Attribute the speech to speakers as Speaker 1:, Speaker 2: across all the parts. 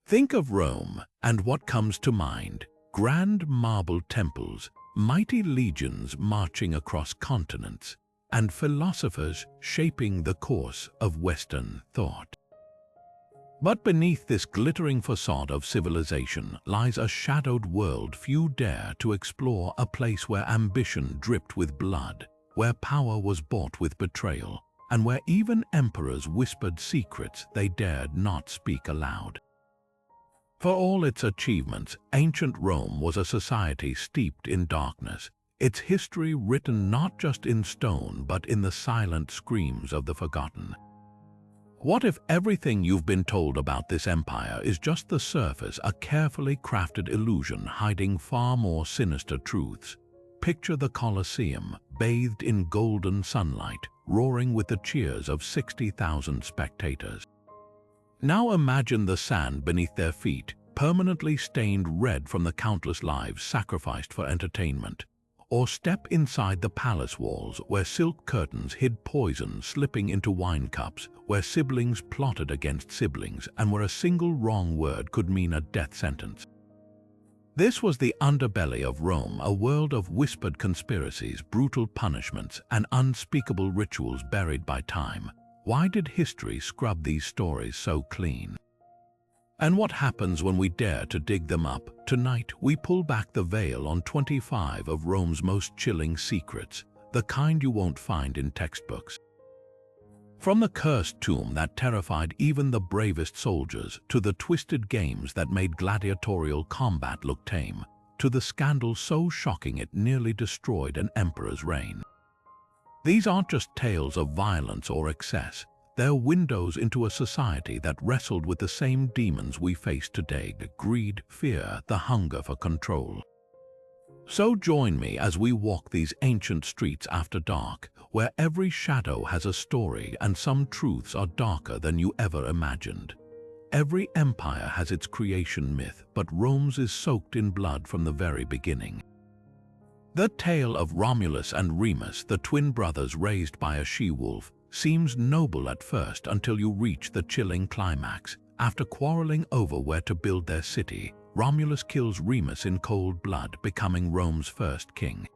Speaker 1: Think of Rome, and what comes to mind? Grand marble temples, mighty legions marching across continents, and philosophers shaping the course of Western thought. But beneath this glittering facade of civilization lies a shadowed world few dare to explore, a place where ambition dripped with blood, where power was bought with betrayal, and where even emperors whispered secrets they dared not speak aloud. For all its achievements, ancient Rome was a society steeped in darkness, its history written not just in stone but in the silent screams of the forgotten. What if everything you've been told about this empire is just the surface, a carefully crafted illusion hiding far more sinister truths? Picture the Colosseum, bathed in golden sunlight, roaring with the cheers of 60,000 spectators. Now imagine the sand beneath their feet, permanently stained red from the countless lives sacrificed for entertainment. Or step inside the palace walls, where silk curtains hid poison slipping into wine cups, where siblings plotted against siblings, and where a single wrong word could mean a death sentence. This was the underbelly of Rome, a world of whispered conspiracies, brutal punishments, and unspeakable rituals buried by time. Why did history scrub these stories so clean? And what happens when we dare to dig them up? Tonight, we pull back the veil on 25 of Rome's most chilling secrets, the kind you won't find in textbooks. From the cursed tomb that terrified even the bravest soldiers, to the twisted games that made gladiatorial combat look tame, to the scandal so shocking it nearly destroyed an emperor's reign. These aren't just tales of violence or excess. They're windows into a society that wrestled with the same demons we face today: greed, fear, the hunger for control. So join me as we walk these ancient streets after dark, where every shadow has a story and some truths are darker than you ever imagined. Every empire has its creation myth, but Rome's is soaked in blood from the very beginning. The tale of Romulus and Remus, the twin brothers raised by a she-wolf, seems noble at first until you reach the chilling climax. After quarreling over where to build their city, Romulus kills Remus in cold blood, becoming Rome's first king.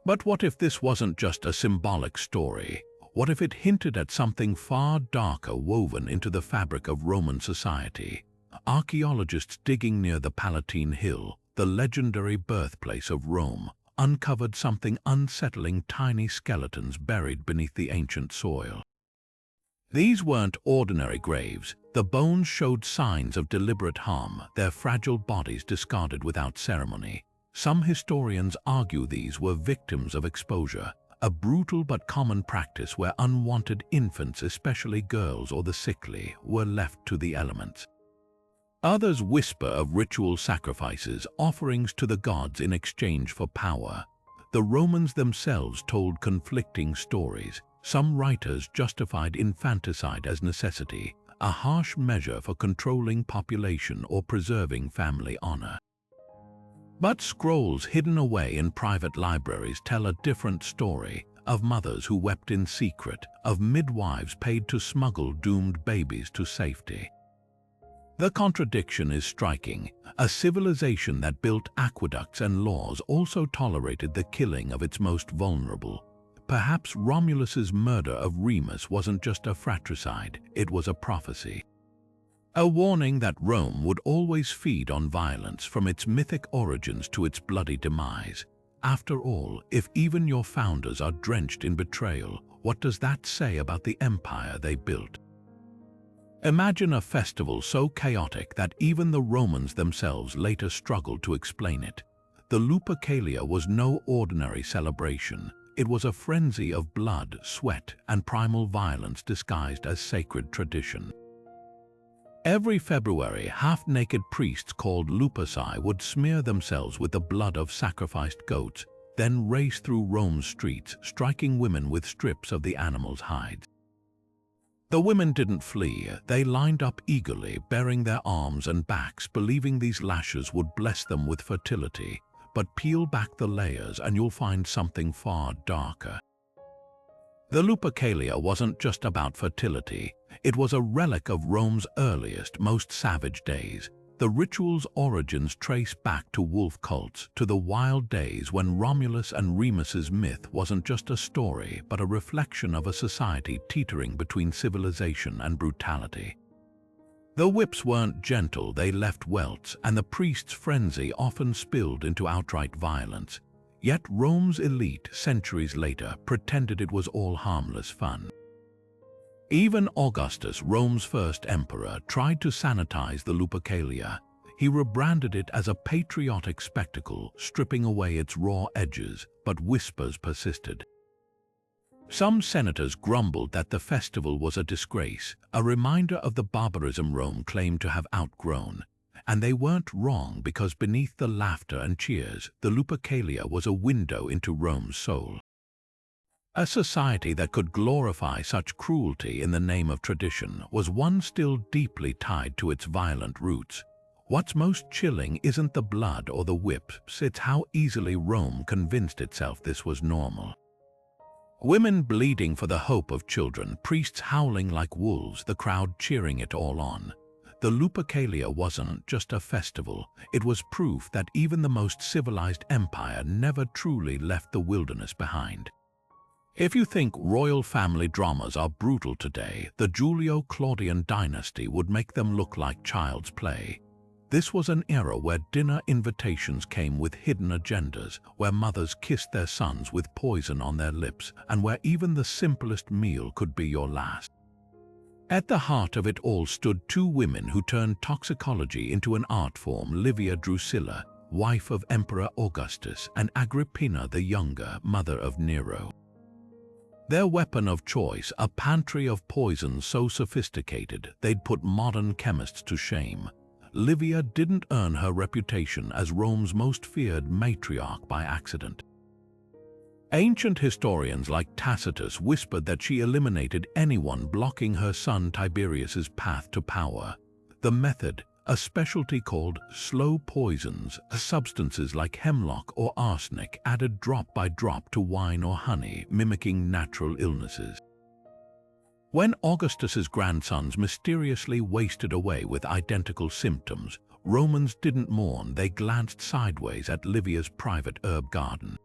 Speaker 1: But what if this wasn't just a symbolic story? What if it hinted at something far darker woven into the fabric of Roman society? Archaeologists digging near the Palatine Hill, the legendary birthplace of Rome, uncovered something unsettling: tiny skeletons buried beneath the ancient soil. These weren't ordinary graves. The bones showed signs of deliberate harm, their fragile bodies discarded without ceremony. Some historians argue these were victims of exposure, a brutal but common practice where unwanted infants, especially girls or the sickly, were left to the elements. Others whisper of ritual sacrifices, offerings to the gods in exchange for power. The Romans themselves told conflicting stories. Some writers justified infanticide as necessity, a harsh measure for controlling population or preserving family honor. But scrolls hidden away in private libraries tell a different story, of mothers who wept in secret, of midwives paid to smuggle doomed babies to safety. The contradiction is striking. A civilization that built aqueducts and laws also tolerated the killing of its most vulnerable. Perhaps Romulus's murder of Remus wasn't just a fratricide, it was a prophecy. A warning that Rome would always feed on violence, from its mythic origins to its bloody demise. After all, if even your founders are drenched in betrayal, what does that say about the empire they built? Imagine a festival so chaotic that even the Romans themselves later struggled to explain it. The Lupercalia was no ordinary celebration. It was a frenzy of blood, sweat, and primal violence disguised as sacred tradition. Every February, half-naked priests called Luperci would smear themselves with the blood of sacrificed goats, then race through Rome's streets, striking women with strips of the animals' hides. The women didn't flee. They lined up eagerly, baring their arms and backs, believing these lashes would bless them with fertility. But peel back the layers and you'll find something far darker. The Lupercalia wasn't just about fertility, it was a relic of Rome's earliest, most savage days. The ritual's origins trace back to wolf cults, to the wild days when Romulus and Remus's myth wasn't just a story, but a reflection of a society teetering between civilization and brutality. The whips weren't gentle, they left welts, and the priest's frenzy often spilled into outright violence. Yet Rome's elite, centuries later, pretended it was all harmless fun. Even Augustus, Rome's first emperor, tried to sanitize the Lupercalia. He rebranded it as a patriotic spectacle, stripping away its raw edges, but whispers persisted. Some senators grumbled that the festival was a disgrace, a reminder of the barbarism Rome claimed to have outgrown. And they weren't wrong, because beneath the laughter and cheers, the Lupercalia was a window into Rome's soul. A society that could glorify such cruelty in the name of tradition was one still deeply tied to its violent roots. What's most chilling isn't the blood or the whips, it's how easily Rome convinced itself this was normal. Women bleeding for the hope of children, priests howling like wolves, the crowd cheering it all on. The Lupercalia wasn't just a festival, it was proof that even the most civilized empire never truly left the wilderness behind. If you think royal family dramas are brutal today, the Julio-Claudian dynasty would make them look like child's play. This was an era where dinner invitations came with hidden agendas, where mothers kissed their sons with poison on their lips, and where even the simplest meal could be your last. At the heart of it all stood two women who turned toxicology into an art form: Livia Drusilla, wife of Emperor Augustus, and Agrippina the Younger, mother of Nero. Their weapon of choice, a pantry of poisons so sophisticated they'd put modern chemists to shame. Livia didn't earn her reputation as Rome's most feared matriarch by accident. Ancient historians like Tacitus whispered that she eliminated anyone blocking her son Tiberius's path to power. The method, a specialty called slow poisons, substances like hemlock or arsenic added drop by drop to wine or honey, mimicking natural illnesses. When Augustus's grandsons mysteriously wasted away with identical symptoms, Romans didn't mourn, they glanced sideways at Livia's private herb garden.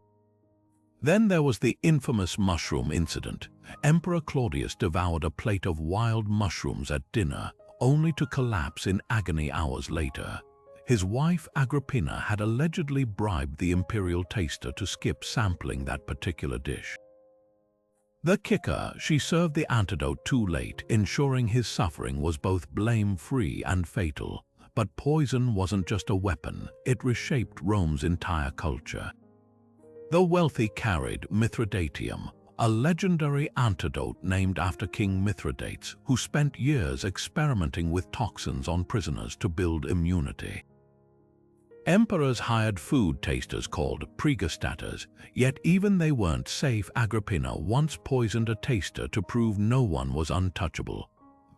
Speaker 1: Then there was the infamous mushroom incident. Emperor Claudius devoured a plate of wild mushrooms at dinner, only to collapse in agony hours later. His wife Agrippina had allegedly bribed the imperial taster to skip sampling that particular dish. The kicker, she served the antidote too late, ensuring his suffering was both blame-free and fatal. But poison wasn't just a weapon, it reshaped Rome's entire culture. The wealthy carried Mithridatium, a legendary antidote named after King Mithridates, who spent years experimenting with toxins on prisoners to build immunity. Emperors hired food tasters called pregustators, yet even they weren't safe. Agrippina once poisoned a taster to prove no one was untouchable.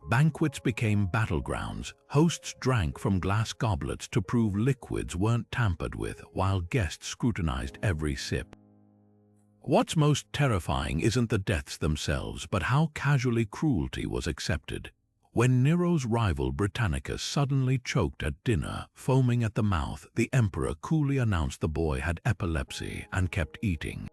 Speaker 1: Banquets became battlegrounds. Hosts drank from glass goblets to prove liquids weren't tampered with, while guests scrutinized every sip. What's most terrifying isn't the deaths themselves, but how casually cruelty was accepted. When Nero's rival Britannicus suddenly choked at dinner, foaming at the mouth, the emperor coolly announced the boy had epilepsy and kept eating.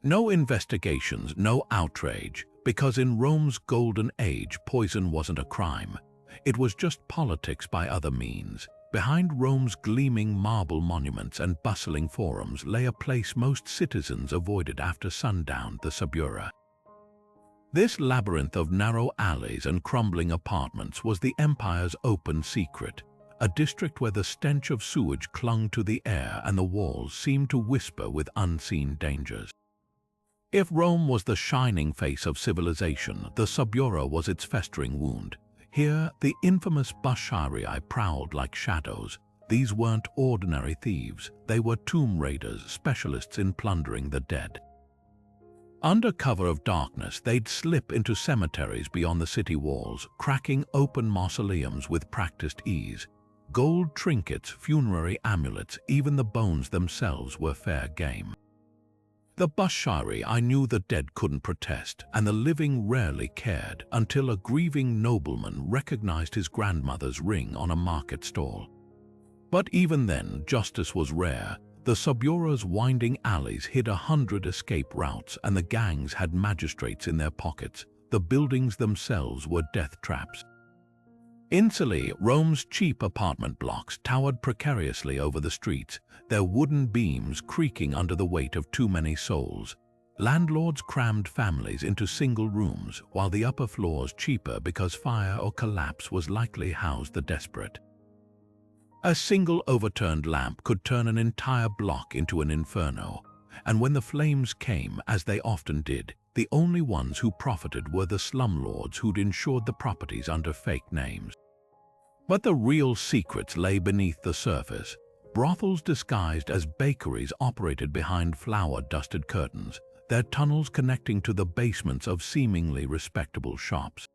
Speaker 1: No investigations, no outrage, because in Rome's golden age, poison wasn't a crime. It was just politics by other means. Behind Rome's gleaming marble monuments and bustling forums lay a place most citizens avoided after sundown, the Subura. This labyrinth of narrow alleys and crumbling apartments was the empire's open secret, a district where the stench of sewage clung to the air and the walls seemed to whisper with unseen dangers. If Rome was the shining face of civilization, the Subura was its festering wound. Here, the infamous Basharii prowled like shadows. These weren't ordinary thieves, they were tomb raiders, specialists in plundering the dead. Under cover of darkness, they'd slip into cemeteries beyond the city walls, cracking open mausoleums with practiced ease. Gold trinkets, funerary amulets, even the bones themselves were fair game. The Bushiri I knew the dead couldn't protest, and the living rarely cared, until a grieving nobleman recognized his grandmother's ring on a market stall. But even then, justice was rare. The Subura's winding alleys hid 100 escape routes, and the gangs had magistrates in their pockets. The buildings themselves were death traps. In Sicily, Rome's cheap apartment blocks towered precariously over the streets, their wooden beams creaking under the weight of too many souls. Landlords crammed families into single rooms, while the upper floors, cheaper because fire or collapse was likely, housed the desperate. A single overturned lamp could turn an entire block into an inferno, and when the flames came, as they often did, the only ones who profited were the slumlords who'd insured the properties under fake names. But the real secrets lay beneath the surface. Brothels disguised as bakeries operated behind flour-dusted curtains, their tunnels connecting to the basements of seemingly respectable shops.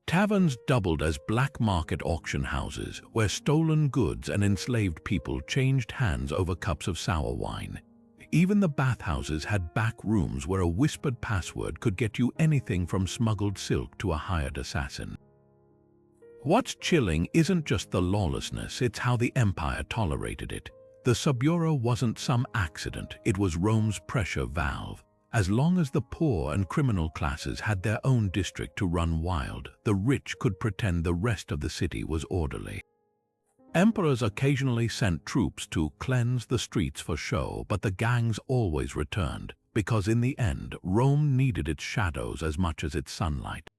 Speaker 1: Taverns doubled as black market auction houses, where stolen goods and enslaved people changed hands over cups of sour wine. Even the bathhouses had back rooms where a whispered password could get you anything from smuggled silk to a hired assassin. What's chilling isn't just the lawlessness, it's how the empire tolerated it. The Subura wasn't some accident, it was Rome's pressure valve. As long as the poor and criminal classes had their own district to run wild, the rich could pretend the rest of the city was orderly. Emperors occasionally sent troops to cleanse the streets for show, but the gangs always returned, because in the end, Rome needed its shadows as much as its sunlight.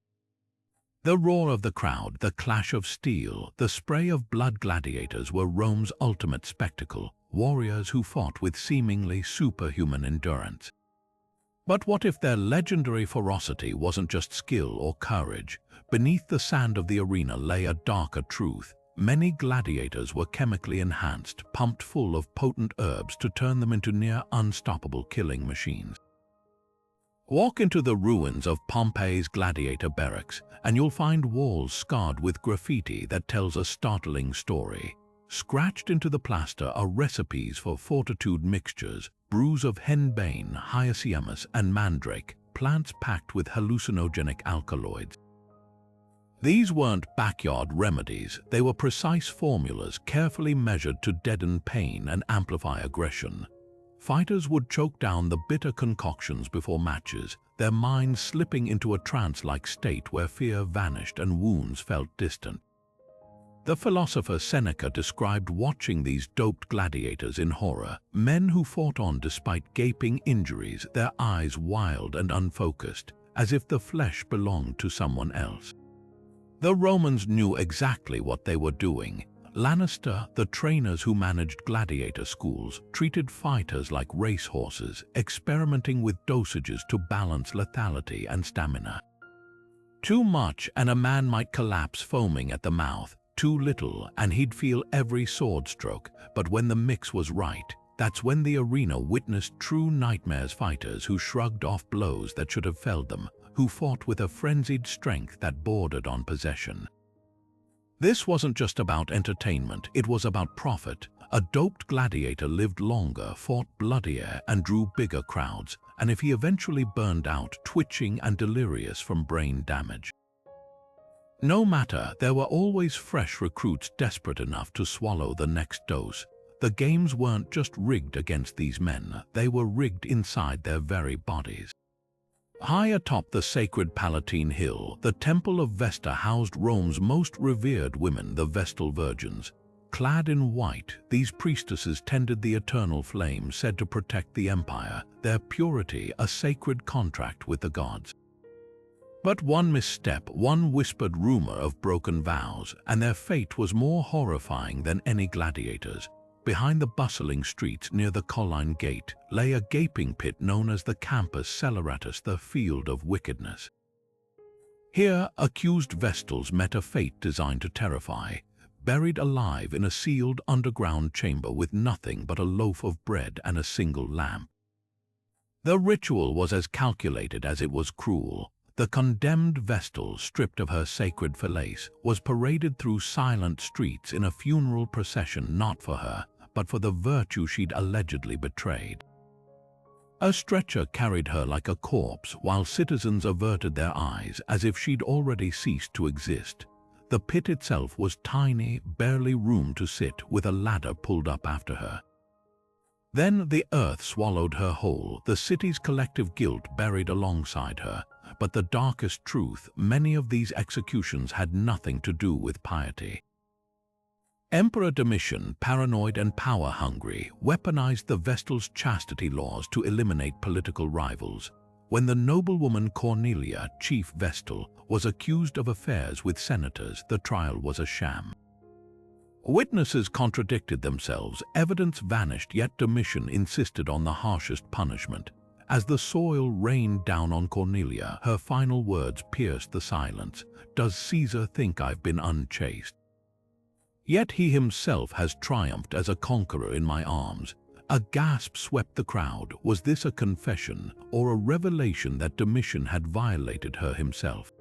Speaker 1: The roar of the crowd, the clash of steel, the spray of blood gladiators were Rome's ultimate spectacle, warriors who fought with seemingly superhuman endurance. But what if their legendary ferocity wasn't just skill or courage? Beneath the sand of the arena lay a darker truth. Many gladiators were chemically enhanced, pumped full of potent herbs to turn them into near unstoppable killing machines. Walk into the ruins of Pompeii's gladiator barracks, and you'll find walls scarred with graffiti that tells a startling story. Scratched into the plaster are recipes for fortitude mixtures, brews of henbane, hyoscyamus, and mandrake, plants packed with hallucinogenic alkaloids. These weren't backyard remedies, they were precise formulas carefully measured to deaden pain and amplify aggression. Fighters would choke down the bitter concoctions before matches, their minds slipping into a trance-like state where fear vanished and wounds felt distant. The philosopher Seneca described watching these doped gladiators in horror, men who fought on despite gaping injuries, their eyes wild and unfocused, as if the flesh belonged to someone else. The Romans knew exactly what they were doing. Lannister, the trainers who managed gladiator schools, treated fighters like racehorses, experimenting with dosages to balance lethality and stamina. Too much and a man might collapse foaming at the mouth. Too little and he'd feel every sword stroke. But when the mix was right, that's when the arena witnessed true nightmares, fighters who shrugged off blows that should have felled them, who fought with a frenzied strength that bordered on possession. This wasn't just about entertainment, it was about profit. A doped gladiator lived longer, fought bloodier, and drew bigger crowds, and if he eventually burned out, twitching and delirious from brain damage. No matter, there were always fresh recruits desperate enough to swallow the next dose. The games weren't just rigged against these men, they were rigged inside their very bodies. High atop the sacred Palatine Hill, the Temple of Vesta housed Rome's most revered women, the Vestal Virgins. Clad in white, these priestesses tended the eternal flame said to protect the empire, their purity a sacred contract with the gods. But one misstep, one whispered rumor of broken vows, and their fate was more horrifying than any gladiators. Behind the bustling streets near the Colline Gate lay a gaping pit known as the Campus Celeratus, the field of wickedness. Here, accused Vestals met a fate designed to terrify, buried alive in a sealed underground chamber with nothing but a loaf of bread and a single lamp. The ritual was as calculated as it was cruel. The condemned Vestal, stripped of her sacred falaise, was paraded through silent streets in a funeral procession not for her, but for the virtue she'd allegedly betrayed. A stretcher carried her like a corpse while citizens averted their eyes as if she'd already ceased to exist. The pit itself was tiny, barely room to sit, with a ladder pulled up after her. Then the earth swallowed her whole, the city's collective guilt buried alongside her. But the darkest truth, many of these executions had nothing to do with piety. Emperor Domitian, paranoid and power-hungry, weaponized the Vestal's chastity laws to eliminate political rivals. When the noblewoman Cornelia, chief Vestal, was accused of affairs with senators, the trial was a sham. Witnesses contradicted themselves, evidence vanished, yet Domitian insisted on the harshest punishment. As the soil rained down on Cornelia, her final words pierced the silence. "Does Caesar think I've been unchaste? Yet he himself has triumphed as a conqueror in my arms." A gasp swept the crowd. Was this a confession or a revelation that Domitian had violated her himself?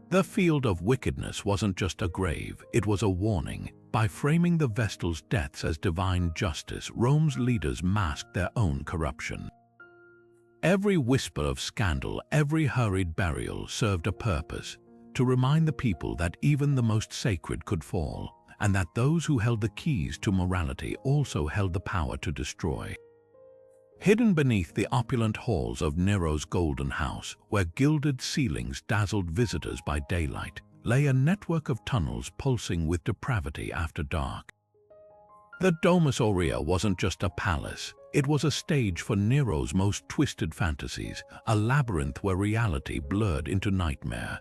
Speaker 1: The field of wickedness wasn't just a grave, it was a warning. By framing the Vestal's deaths as divine justice, Rome's leaders masked their own corruption. Every whisper of scandal, every hurried burial served a purpose: to remind the people that even the most sacred could fall, and that those who held the keys to morality also held the power to destroy. Hidden beneath the opulent halls of Nero's Golden House, where gilded ceilings dazzled visitors by daylight, lay a network of tunnels pulsing with depravity after dark. The Domus Aurea wasn't just a palace, it was a stage for Nero's most twisted fantasies, a labyrinth where reality blurred into nightmare.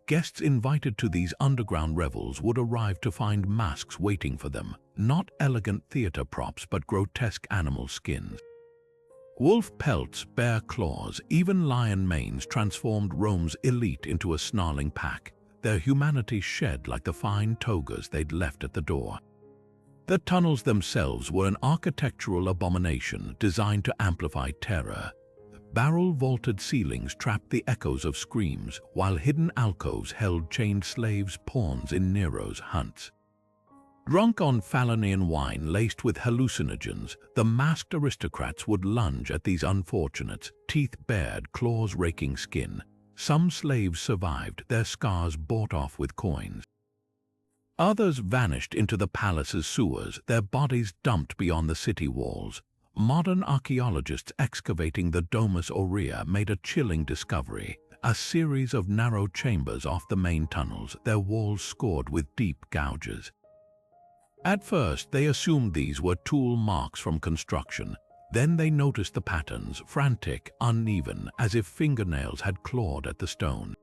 Speaker 1: Guests invited to these underground revels would arrive to find masks waiting for them, not elegant theater props but grotesque animal skins. Wolf pelts, bear claws, even lion manes transformed Rome's elite into a snarling pack, their humanity shed like the fine togas they'd left at the door. The tunnels themselves were an architectural abomination designed to amplify terror. Barrel-vaulted ceilings trapped the echoes of screams, while hidden alcoves held chained slaves pawns in Nero's hunts. Drunk on Falernian wine laced with hallucinogens, the masked aristocrats would lunge at these unfortunates, teeth bared, claws raking skin. Some slaves survived, their scars bought off with coins. Others vanished into the palace's sewers, their bodies dumped beyond the city walls. Modern archaeologists excavating the Domus Aurea made a chilling discovery: a series of narrow chambers off the main tunnels, their walls scored with deep gouges. At first, they assumed these were tool marks from construction. Then they noticed the patterns, frantic, uneven, as if fingernails had clawed at the stone.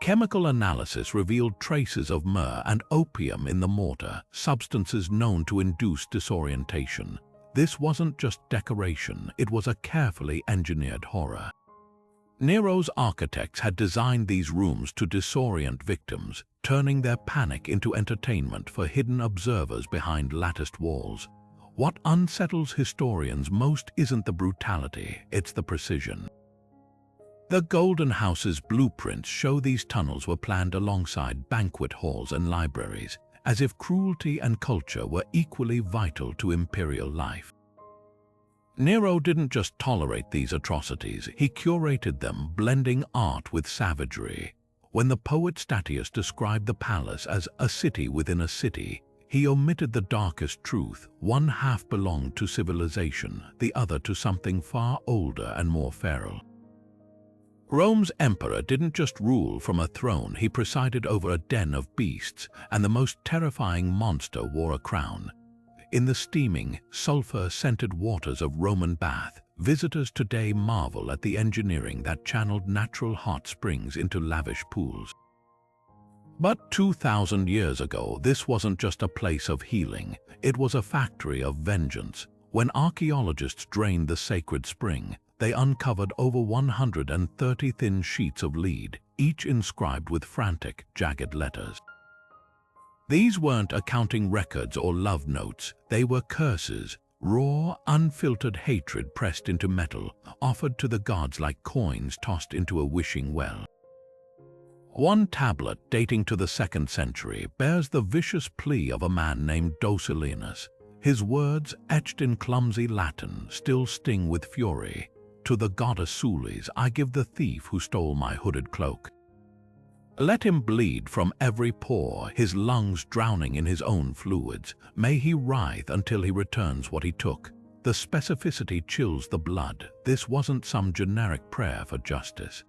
Speaker 1: Chemical analysis revealed traces of myrrh and opium in the mortar, substances known to induce disorientation. This wasn't just decoration, it was a carefully engineered horror. Nero's architects had designed these rooms to disorient victims, turning their panic into entertainment for hidden observers behind latticed walls. What unsettles historians most isn't the brutality, it's the precision. The Golden House's blueprints show these tunnels were planned alongside banquet halls and libraries, as if cruelty and culture were equally vital to imperial life. Nero didn't just tolerate these atrocities, he curated them, blending art with savagery. When the poet Statius described the palace as a city within a city, he omitted the darkest truth: one half belonged to civilization, the other to something far older and more feral. Rome's emperor didn't just rule from a throne, he presided over a den of beasts, and the most terrifying monster wore a crown. In the steaming, sulfur-scented waters of Roman Bath, visitors today marvel at the engineering that channeled natural hot springs into lavish pools. But 2,000 years ago, this wasn't just a place of healing, it was a factory of vengeance. When archaeologists drained the sacred spring, they uncovered over 130 thin sheets of lead, each inscribed with frantic, jagged letters. These weren't accounting records or love notes, they were curses, raw, unfiltered hatred pressed into metal, offered to the gods like coins tossed into a wishing well. One tablet, dating to the 2nd century, bears the vicious plea of a man named Docilinus: His words, etched in clumsy Latin, still sting with fury. To the goddess Sulis I give the thief who stole my hooded cloak. Let him bleed from every pore, his lungs drowning in his own fluids. May he writhe until he returns what he took. The specificity chills the blood. This wasn't some generic prayer for justice.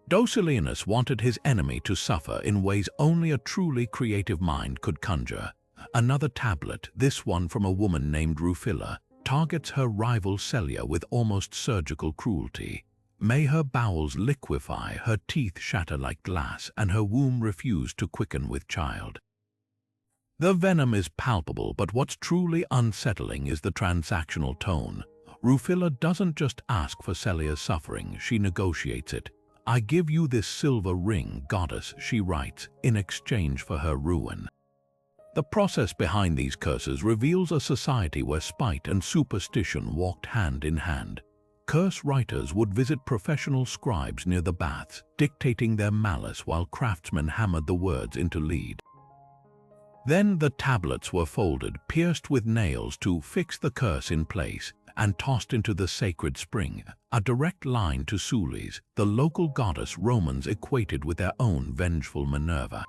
Speaker 1: Docilianus wanted his enemy to suffer in ways only a truly creative mind could conjure. Another tablet, this one from a woman named Rufilla, targets her rival Celia with almost surgical cruelty. May her bowels liquefy, her teeth shatter like glass, and her womb refuse to quicken with child. The venom is palpable, but what's truly unsettling is the transactional tone. Rufilla doesn't just ask for Celia's suffering, she negotiates it. I give you this silver ring, goddess, she writes, in exchange for her ruin. The process behind these curses reveals a society where spite and superstition walked hand in hand. Curse writers would visit professional scribes near the baths, dictating their malice while craftsmen hammered the words into lead. Then the tablets were folded, pierced with nails to fix the curse in place, and tossed into the sacred spring, a direct line to Sulis, the local goddess Romans equated with their own vengeful Minerva.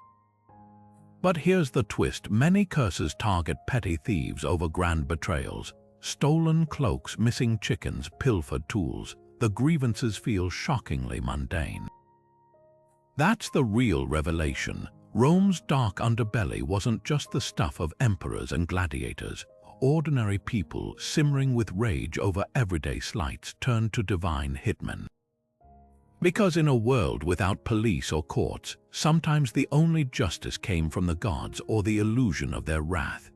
Speaker 1: But here's the twist: many curses target petty thieves over grand betrayals. Stolen cloaks, missing chickens, pilfered tools. The grievances feel shockingly mundane. That's the real revelation. Rome's dark underbelly wasn't just the stuff of emperors and gladiators. Ordinary people, simmering with rage over everyday slights, turned to divine hitmen. Because in a world without police or courts, sometimes the only justice came from the gods or the illusion of their wrath.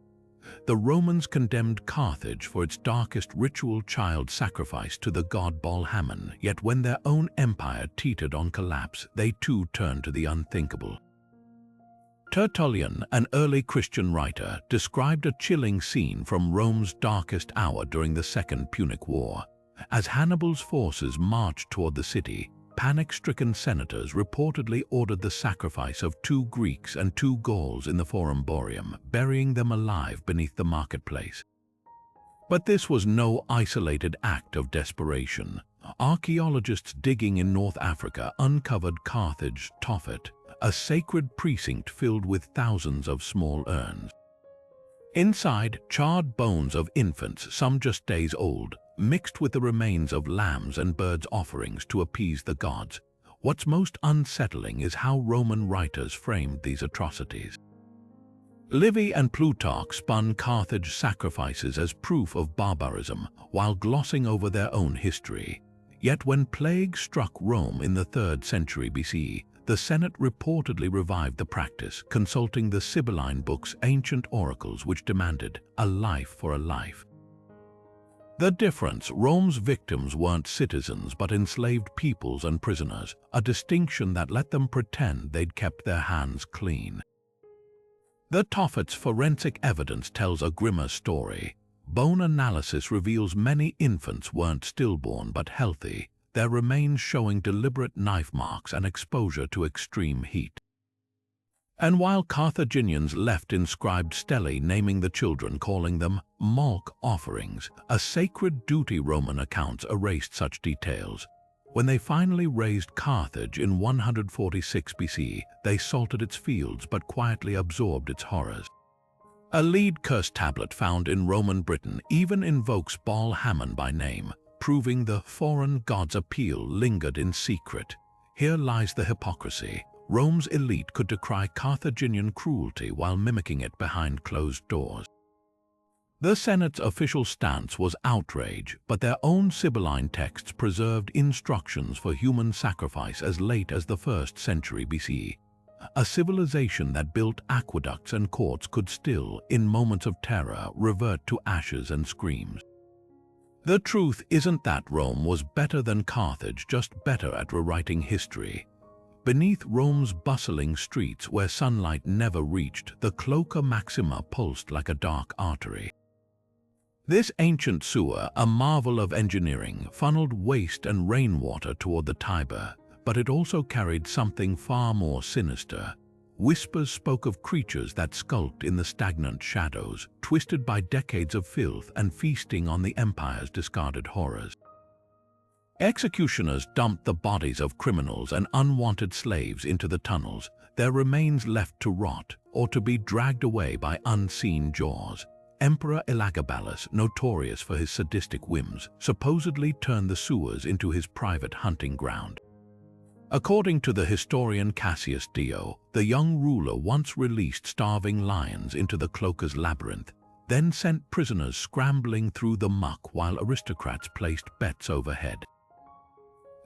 Speaker 1: The Romans condemned Carthage for its darkest ritual child sacrifice to the god Baal-Hamon, yet when their own empire teetered on collapse, they too turned to the unthinkable. Tertullian, an early Christian writer, described a chilling scene from Rome's darkest hour during the Second Punic War. As Hannibal's forces marched toward the city, panic-stricken senators reportedly ordered the sacrifice of 2 Greeks and 2 Gauls in the Forum Boarium, burying them alive beneath the marketplace. But this was no isolated act of desperation. Archaeologists digging in North Africa uncovered Carthage's Tophet, a sacred precinct filled with thousands of small urns. Inside, charred bones of infants, some just days old, mixed with the remains of lambs and birds' offerings to appease the gods. What's most unsettling is how Roman writers framed these atrocities. Livy and Plutarch spun Carthage sacrifices as proof of barbarism, while glossing over their own history. Yet when plague struck Rome in the 3rd century BCE, the Senate reportedly revived the practice, consulting the Sibylline books, ancient oracles which demanded a life for a life. The difference: Rome's victims weren't citizens but enslaved peoples and prisoners, a distinction that let them pretend they'd kept their hands clean. The Tophet's forensic evidence tells a grimmer story. Bone analysis reveals many infants weren't stillborn but healthy, their remains showing deliberate knife marks and exposure to extreme heat. And while Carthaginians left inscribed stelae naming the children, calling them Molk offerings, a sacred duty, Roman accounts erased such details. When they finally razed Carthage in 146 BC, they salted its fields but quietly absorbed its horrors. A lead curse tablet found in Roman Britain even invokes Baal-Hamon by name, proving the foreign god's appeal lingered in secret. Here lies the hypocrisy. Rome's elite could decry Carthaginian cruelty while mimicking it behind closed doors. The Senate's official stance was outrage, but their own Sibylline texts preserved instructions for human sacrifice as late as the 1st century BCE. A civilization that built aqueducts and courts could still, in moments of terror, revert to ashes and screams. The truth isn't that Rome was better than Carthage, just better at rewriting history. Beneath Rome's bustling streets, where sunlight never reached, the Cloaca Maxima pulsed like a dark artery. This ancient sewer, a marvel of engineering, funneled waste and rainwater toward the Tiber, but it also carried something far more sinister. Whispers spoke of creatures that skulked in the stagnant shadows, twisted by decades of filth and feasting on the empire's discarded horrors. Executioners dumped the bodies of criminals and unwanted slaves into the tunnels, their remains left to rot or to be dragged away by unseen jaws. Emperor Elagabalus, notorious for his sadistic whims, supposedly turned the sewers into his private hunting ground. According to the historian Cassius Dio, the young ruler once released starving lions into the cloaker's labyrinth, then sent prisoners scrambling through the muck while aristocrats placed bets overhead.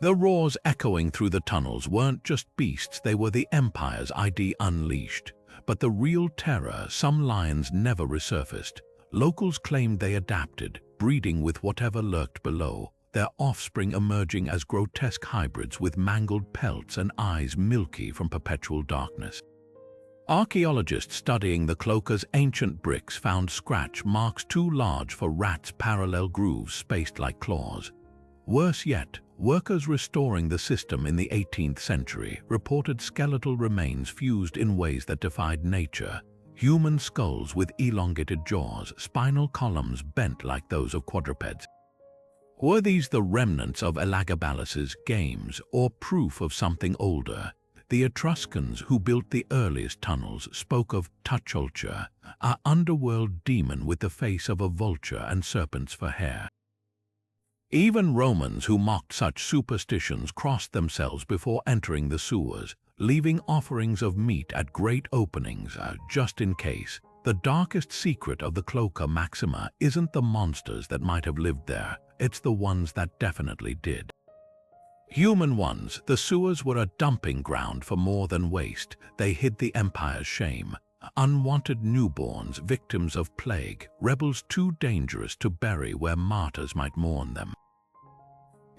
Speaker 1: The roars echoing through the tunnels weren't just beasts, they were the Empire's ID unleashed. But the real terror, some lions never resurfaced. Locals claimed they adapted, breeding with whatever lurked below, their offspring emerging as grotesque hybrids with mangled pelts and eyes milky from perpetual darkness. Archaeologists studying the cloaker's ancient bricks found scratch marks too large for rats' parallel grooves spaced like claws. Worse yet, workers restoring the system in the 18th century reported skeletal remains fused in ways that defied nature. Human skulls with elongated jaws, spinal columns bent like those of quadrupeds. Were these the remnants of Elagabalus's games or proof of something older? The Etruscans who built the earliest tunnels spoke of Tucholcha, an underworld demon with the face of a vulture and serpents for hair. Even Romans who mocked such superstitions crossed themselves before entering the sewers, leaving offerings of meat at great openings, just in case. The darkest secret of the Cloaca Maxima isn't the monsters that might have lived there, it's the ones that definitely did. Human ones, the sewers were a dumping ground for more than waste. They hid the Empire's shame. Unwanted newborns, victims of plague, rebels too dangerous to bury where martyrs might mourn them.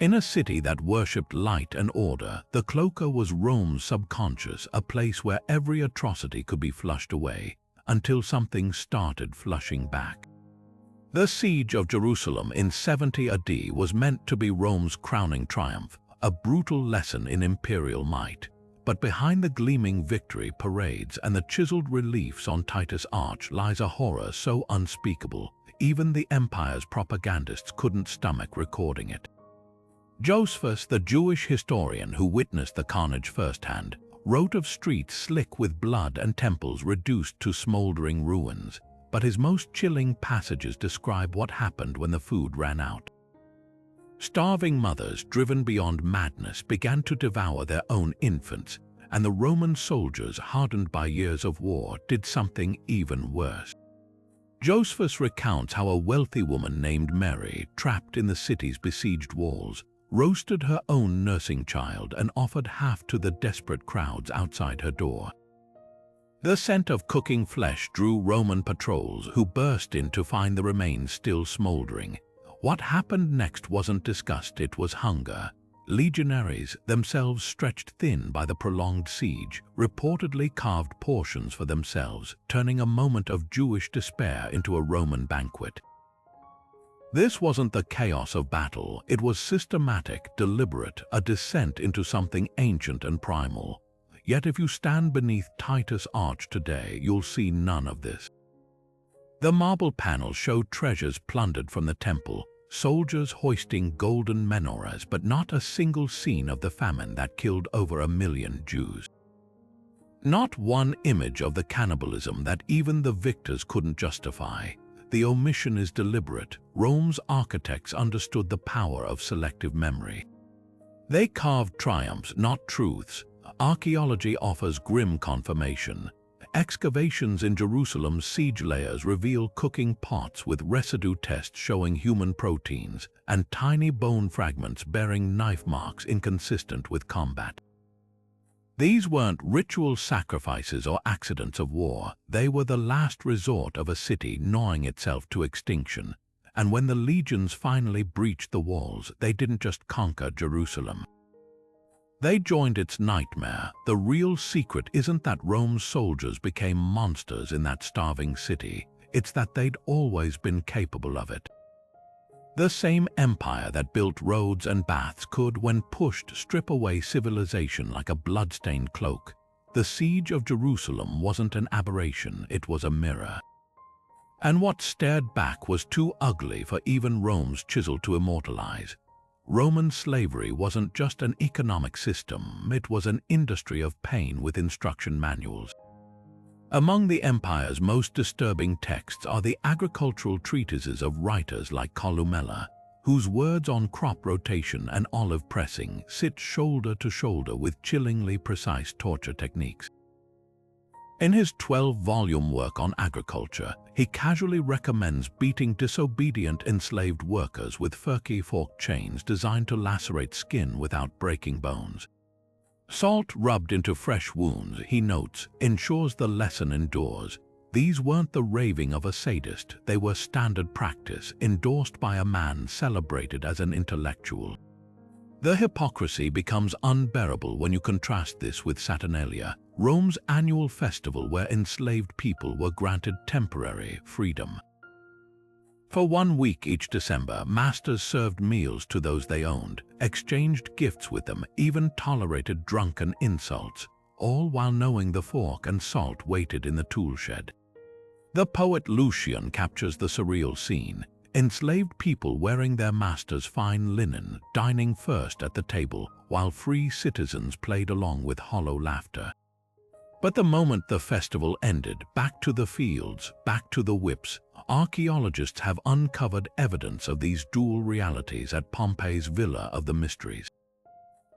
Speaker 1: In a city that worshipped light and order, the Cloaca was Rome's subconscious, a place where every atrocity could be flushed away, until something started flushing back. The siege of Jerusalem in 70 AD was meant to be Rome's crowning triumph, a brutal lesson in imperial might. But behind the gleaming victory parades and the chiseled reliefs on Titus' arch lies a horror so unspeakable, even the empire's propagandists couldn't stomach recording it. Josephus, the Jewish historian who witnessed the carnage firsthand, wrote of streets slick with blood and temples reduced to smoldering ruins, but his most chilling passages describe what happened when the food ran out. Starving mothers, driven beyond madness, began to devour their own infants, and the Roman soldiers, hardened by years of war, did something even worse. Josephus recounts how a wealthy woman named Mary, trapped in the city's besieged walls, roasted her own nursing child and offered half to the desperate crowds outside her door. The scent of cooking flesh drew Roman patrols who burst in to find the remains still smoldering. What happened next wasn't discussed, it was hunger. Legionaries, themselves stretched thin by the prolonged siege, reportedly carved portions for themselves, turning a moment of Jewish despair into a Roman banquet. This wasn't the chaos of battle, it was systematic, deliberate, a descent into something ancient and primal. Yet if you stand beneath Titus' arch today, you'll see none of this. The marble panels show treasures plundered from the temple, soldiers hoisting golden menorahs, but not a single scene of the famine that killed over 1 million Jews. Not one image of the cannibalism that even the victors couldn't justify. The omission is deliberate. Rome's architects understood the power of selective memory. They carved triumphs, not truths. Archaeology offers grim confirmation. Excavations in Jerusalem's siege layers reveal cooking pots with residue tests showing human proteins and tiny bone fragments bearing knife marks inconsistent with combat. These weren't ritual sacrifices or accidents of war. They were the last resort of a city gnawing itself to extinction. And when the legions finally breached the walls, they didn't just conquer Jerusalem. They joined its nightmare. The real secret isn't that Rome's soldiers became monsters in that starving city. It's that they'd always been capable of it. The same empire that built roads and baths could, when pushed, strip away civilization like a bloodstained cloak. the siege of Jerusalem wasn't an aberration, it was a mirror. And what stared back was too ugly for even Rome's chisel to immortalize. Roman slavery wasn't just an economic system, it was an industry of pain with instruction manuals. Among the empire's most disturbing texts are the agricultural treatises of writers like Columella, whose words on crop rotation and olive pressing sit shoulder to shoulder with chillingly precise torture techniques. In his 12-volume work on agriculture, he casually recommends beating disobedient enslaved workers with furky forked chains designed to lacerate skin without breaking bones. Salt rubbed into fresh wounds, he notes, ensures the lesson endures. These weren't the raving of a sadist, they were standard practice, endorsed by a man celebrated as an intellectual. The hypocrisy becomes unbearable when you contrast this with Saturnalia, Rome's annual festival where enslaved people were granted temporary freedom. For 1 week each December, masters served meals to those they owned, exchanged gifts with them, even tolerated drunken insults, all while knowing the fork and salt waited in the tool shed. The poet Lucian captures the surreal scene, enslaved people wearing their master's fine linen, dining first at the table, while free citizens played along with hollow laughter. But the moment the festival ended, back to the fields, back to the whips, archaeologists have uncovered evidence of these dual realities at Pompey's Villa of the Mysteries.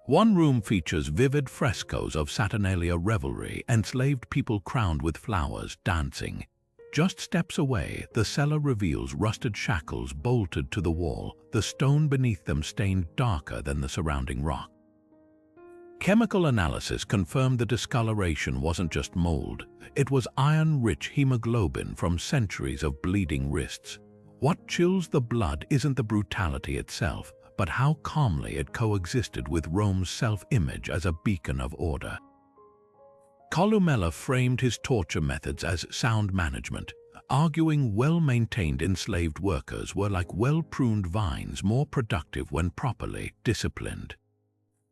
Speaker 1: One room features vivid frescoes of Saturnalia revelry, enslaved people crowned with flowers, dancing. Just steps away, the cellar reveals rusted shackles bolted to the wall, the stone beneath them stained darker than the surrounding rock. Chemical analysis confirmed the discoloration wasn't just mold, it was iron-rich hemoglobin from centuries of bleeding wrists. What chills the blood isn't the brutality itself, but how calmly it coexisted with Rome's self-image as a beacon of order. Columella framed his torture methods as sound management, arguing well-maintained enslaved workers were like well-pruned vines, more productive when properly disciplined.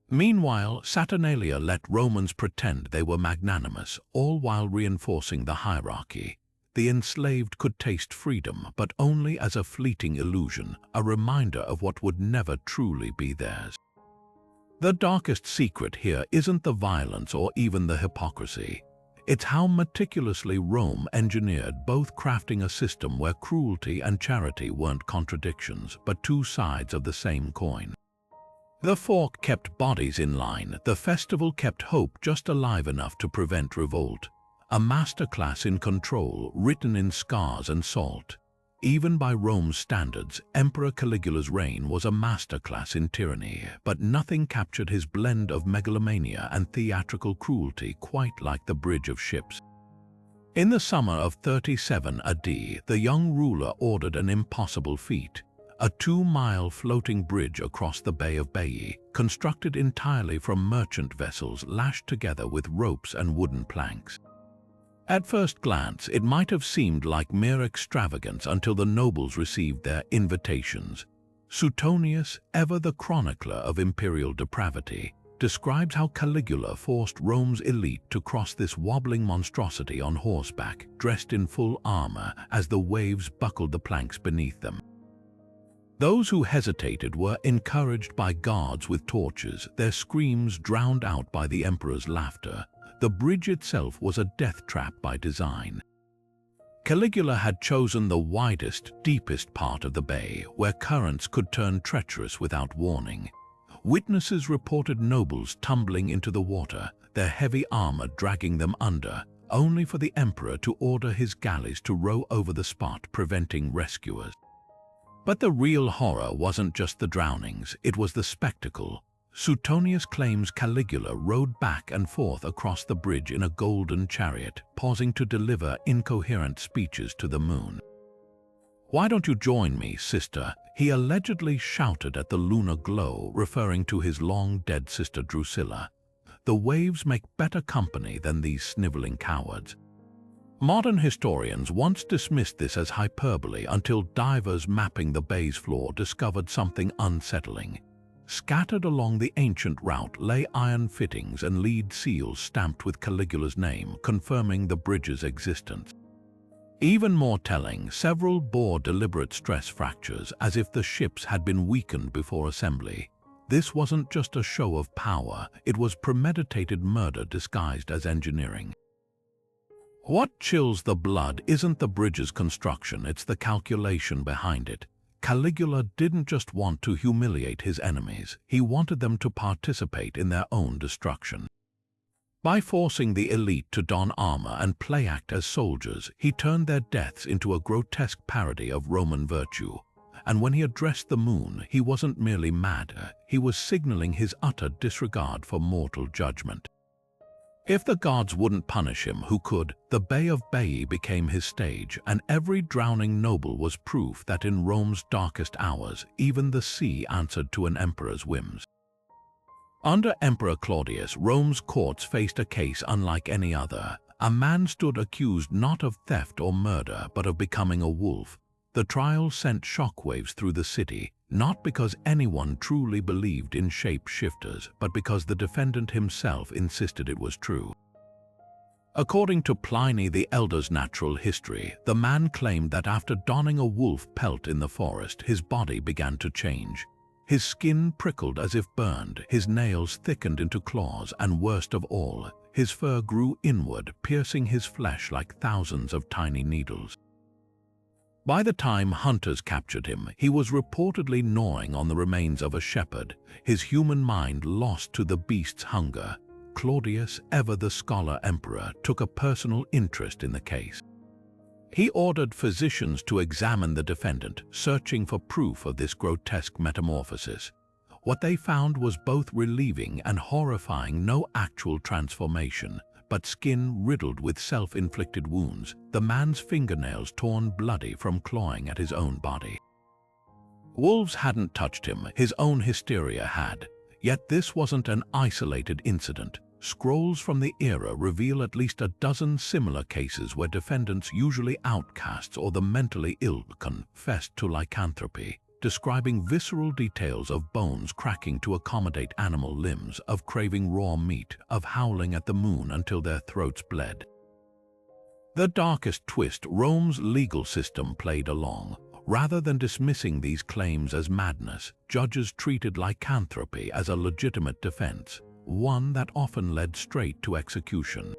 Speaker 1: Meanwhile, Saturnalia let Romans pretend they were magnanimous, all while reinforcing the hierarchy. The enslaved could taste freedom, but only as a fleeting illusion, a reminder of what would never truly be theirs. The darkest secret here isn't the violence or even the hypocrisy. It's how meticulously Rome engineered both, crafting a system where cruelty and charity weren't contradictions, but two sides of the same coin. The fork kept bodies in line, the festival kept hope just alive enough to prevent revolt. A masterclass in control, written in scars and salt. Even by Rome's standards, Emperor Caligula's reign was a masterclass in tyranny, but nothing captured his blend of megalomania and theatrical cruelty quite like the Bridge of Ships. In the summer of 37 AD, the young ruler ordered an impossible feat. A 2-mile floating bridge across the Bay of Baiae, constructed entirely from merchant vessels lashed together with ropes and wooden planks. At first glance, it might have seemed like mere extravagance until the nobles received their invitations. Suetonius, ever the chronicler of imperial depravity, describes how Caligula forced Rome's elite to cross this wobbling monstrosity on horseback, dressed in full armor, as the waves buckled the planks beneath them. Those who hesitated were encouraged by guards with torches, their screams drowned out by the emperor's laughter. The bridge itself was a death trap by design. Caligula had chosen the widest, deepest part of the bay, where currents could turn treacherous without warning. Witnesses reported nobles tumbling into the water, their heavy armor dragging them under, only for the emperor to order his galleys to row over the spot, preventing rescuers. But the real horror wasn't just the drownings, it was the spectacle. Suetonius claims Caligula rode back and forth across the bridge in a golden chariot, pausing to deliver incoherent speeches to the moon. "Why don't you join me, sister?" he allegedly shouted at the lunar glow, referring to his long-dead sister Drusilla. "The waves make better company than these sniveling cowards." Modern historians once dismissed this as hyperbole until divers mapping the bay's floor discovered something unsettling. Scattered along the ancient route lay iron fittings and lead seals stamped with Caligula's name, confirming the bridge's existence. Even more telling, several bore deliberate stress fractures as if the ships had been weakened before assembly. This wasn't just a show of power, it was premeditated murder disguised as engineering. What chills the blood isn't the bridge's construction, it's the calculation behind it. Caligula didn't just want to humiliate his enemies, he wanted them to participate in their own destruction. By forcing the elite to don armor and play act as soldiers, he turned their deaths into a grotesque parody of Roman virtue. And when he addressed the moon, he wasn't merely mad, he was signaling his utter disregard for mortal judgment. If the gods wouldn't punish him, who could? The Bay of Baiae became his stage, and every drowning noble was proof that in Rome's darkest hours, even the sea answered to an emperor's whims. Under Emperor Claudius, Rome's courts faced a case unlike any other. A man stood accused not of theft or murder, but of becoming a wolf. The trial sent shockwaves through the city, not because anyone truly believed in shape-shifters, but because the defendant himself insisted it was true. According to Pliny the Elder's natural history, the man claimed that after donning a wolf pelt in the forest, his body began to change. His skin prickled as if burned, his nails thickened into claws, and worst of all, his fur grew inward, piercing his flesh like thousands of tiny needles. By the time hunters captured him, he was reportedly gnawing on the remains of a shepherd, his human mind lost to the beast's hunger. Claudius, ever the scholar emperor, took a personal interest in the case. He ordered physicians to examine the defendant, searching for proof of this grotesque metamorphosis. What they found was both relieving and horrifying: no actual transformation, but skin riddled with self-inflicted wounds, the man's fingernails torn bloody from clawing at his own body. Wolves hadn't touched him, his own hysteria had. Yet this wasn't an isolated incident. Scrolls from the era reveal at least a dozen similar cases where defendants, usually outcasts or the mentally ill, confessed to lycanthropy, describing visceral details of bones cracking to accommodate animal limbs, of craving raw meat, of howling at the moon until their throats bled. The darkest twist, Rome's legal system played along. Rather than dismissing these claims as madness, judges treated lycanthropy as a legitimate defense, one that often led straight to execution.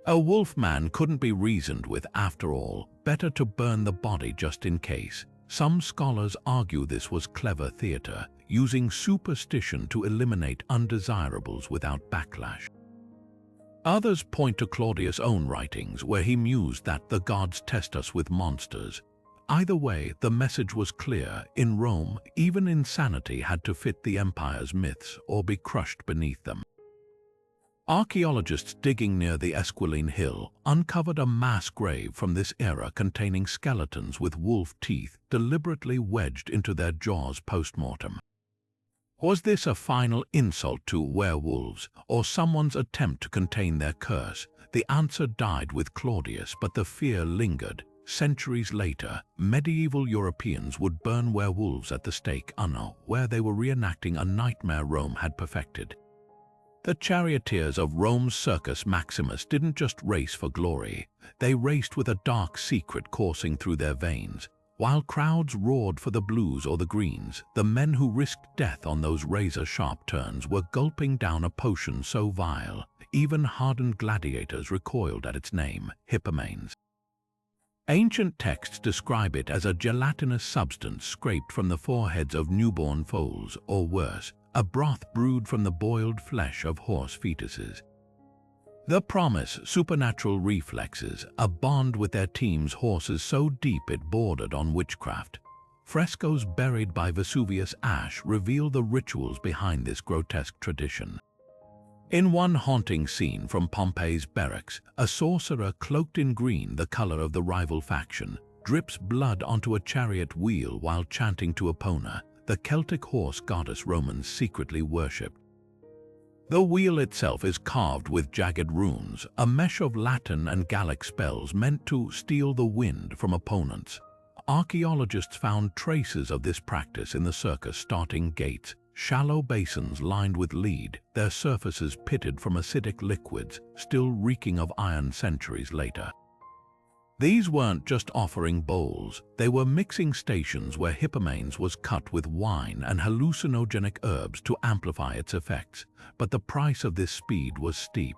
Speaker 1: A wolfman couldn't be reasoned with after all, better to burn the body just in case. Some scholars argue this was clever theater, using superstition to eliminate undesirables without backlash. Others point to Claudius' own writings, where he mused that the gods test us with monsters. Either way, the message was clear. In Rome, even insanity had to fit the empire's myths or be crushed beneath them. Archaeologists digging near the Esquiline Hill uncovered a mass grave from this era containing skeletons with wolf teeth deliberately wedged into their jaws post-mortem. Was this a final insult to werewolves, or someone's attempt to contain their curse? The answer died with Claudius, but the fear lingered. Centuries later, medieval Europeans would burn werewolves at the stake, where they were reenacting a nightmare Rome had perfected. The charioteers of Rome's Circus Maximus didn't just race for glory, they raced with a dark secret coursing through their veins. While crowds roared for the blues or the greens, the men who risked death on those razor-sharp turns were gulping down a potion so vile, even hardened gladiators recoiled at its name, hippomanes. Ancient texts describe it as a gelatinous substance scraped from the foreheads of newborn foals, or worse, a broth brewed from the boiled flesh of horse fetuses. The promise, supernatural reflexes, a bond with their team's horses so deep it bordered on witchcraft. Frescoes buried by Vesuvius ash reveal the rituals behind this grotesque tradition. In one haunting scene from Pompey's barracks, a sorcerer cloaked in green, the color of the rival faction, drips blood onto a chariot wheel while chanting to Epona, the Celtic horse goddess Romans secretly worshipped. The wheel itself is carved with jagged runes, a mesh of Latin and Gallic spells meant to steal the wind from opponents. Archaeologists found traces of this practice in the circus starting gates, shallow basins lined with lead, their surfaces pitted from acidic liquids, still reeking of iron centuries later. These weren't just offering bowls, they were mixing stations where hippomanes was cut with wine and hallucinogenic herbs to amplify its effects, but the price of this speed was steep.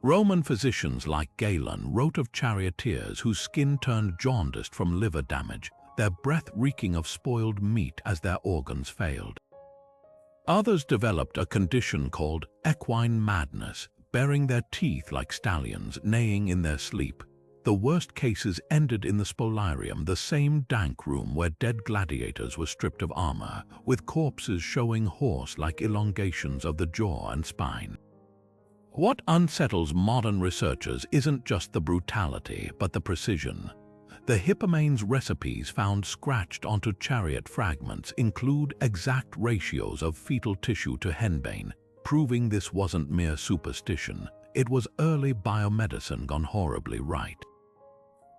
Speaker 1: Roman physicians like Galen wrote of charioteers whose skin turned jaundiced from liver damage, their breath reeking of spoiled meat as their organs failed. Others developed a condition called equine madness, baring their teeth like stallions, neighing in their sleep. The worst cases ended in the spoliarium, the same dank room where dead gladiators were stripped of armor, with corpses showing horse-like elongations of the jaw and spine. What unsettles modern researchers isn't just the brutality, but the precision. The hippomanes recipes found scratched onto chariot fragments include exact ratios of fetal tissue to henbane, proving this wasn't mere superstition. It was early biomedicine gone horribly right.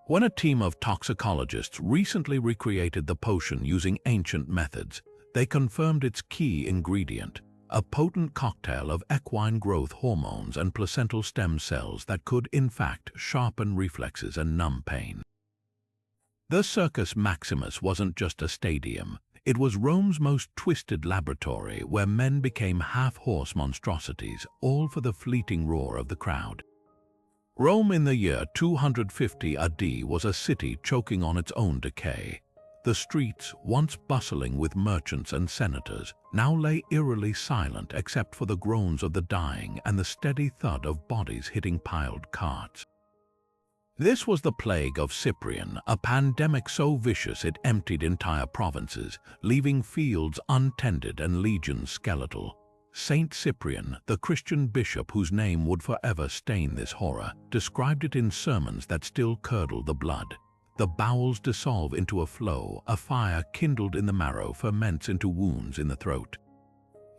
Speaker 1: When a team of toxicologists recently recreated the potion using ancient methods, they confirmed its key ingredient, a potent cocktail of equine growth hormones and placental stem cells that could, in fact, sharpen reflexes and numb pain. The Circus Maximus wasn't just a stadium. It was Rome's most twisted laboratory where men became half-horse monstrosities, all for the fleeting roar of the crowd. Rome in the year 250 AD was a city choking on its own decay. The streets, once bustling with merchants and senators, now lay eerily silent except for the groans of the dying and the steady thud of bodies hitting piled carts. This was the plague of Cyprian, a pandemic so vicious it emptied entire provinces, leaving fields untended and legions skeletal. Saint Cyprian, the Christian bishop whose name would forever stain this horror, described it in sermons that still curdle the blood. The bowels dissolve into a flow, a fire kindled in the marrow ferments into wounds in the throat.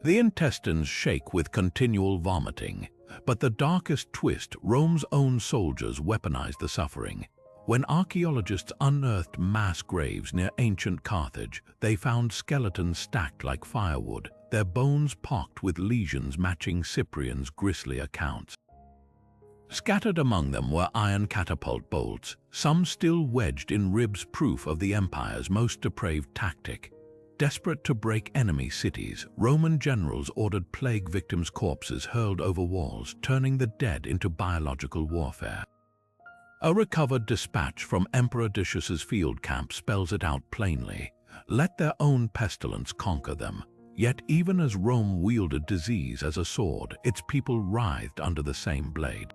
Speaker 1: The intestines shake with continual vomiting. But the darkest twist, Rome's own soldiers weaponized the suffering. When archaeologists unearthed mass graves near ancient Carthage, they found skeletons stacked like firewood, their bones pocked with lesions matching Cyprian's grisly accounts. Scattered among them were iron catapult bolts, some still wedged in ribs, proof of the empire's most depraved tactic. Desperate to break enemy cities, Roman generals ordered plague victims' corpses hurled over walls, turning the dead into biological warfare. A recovered dispatch from Emperor Decius's field camp spells it out plainly. Let their own pestilence conquer them. Yet even as Rome wielded disease as a sword, its people writhed under the same blade.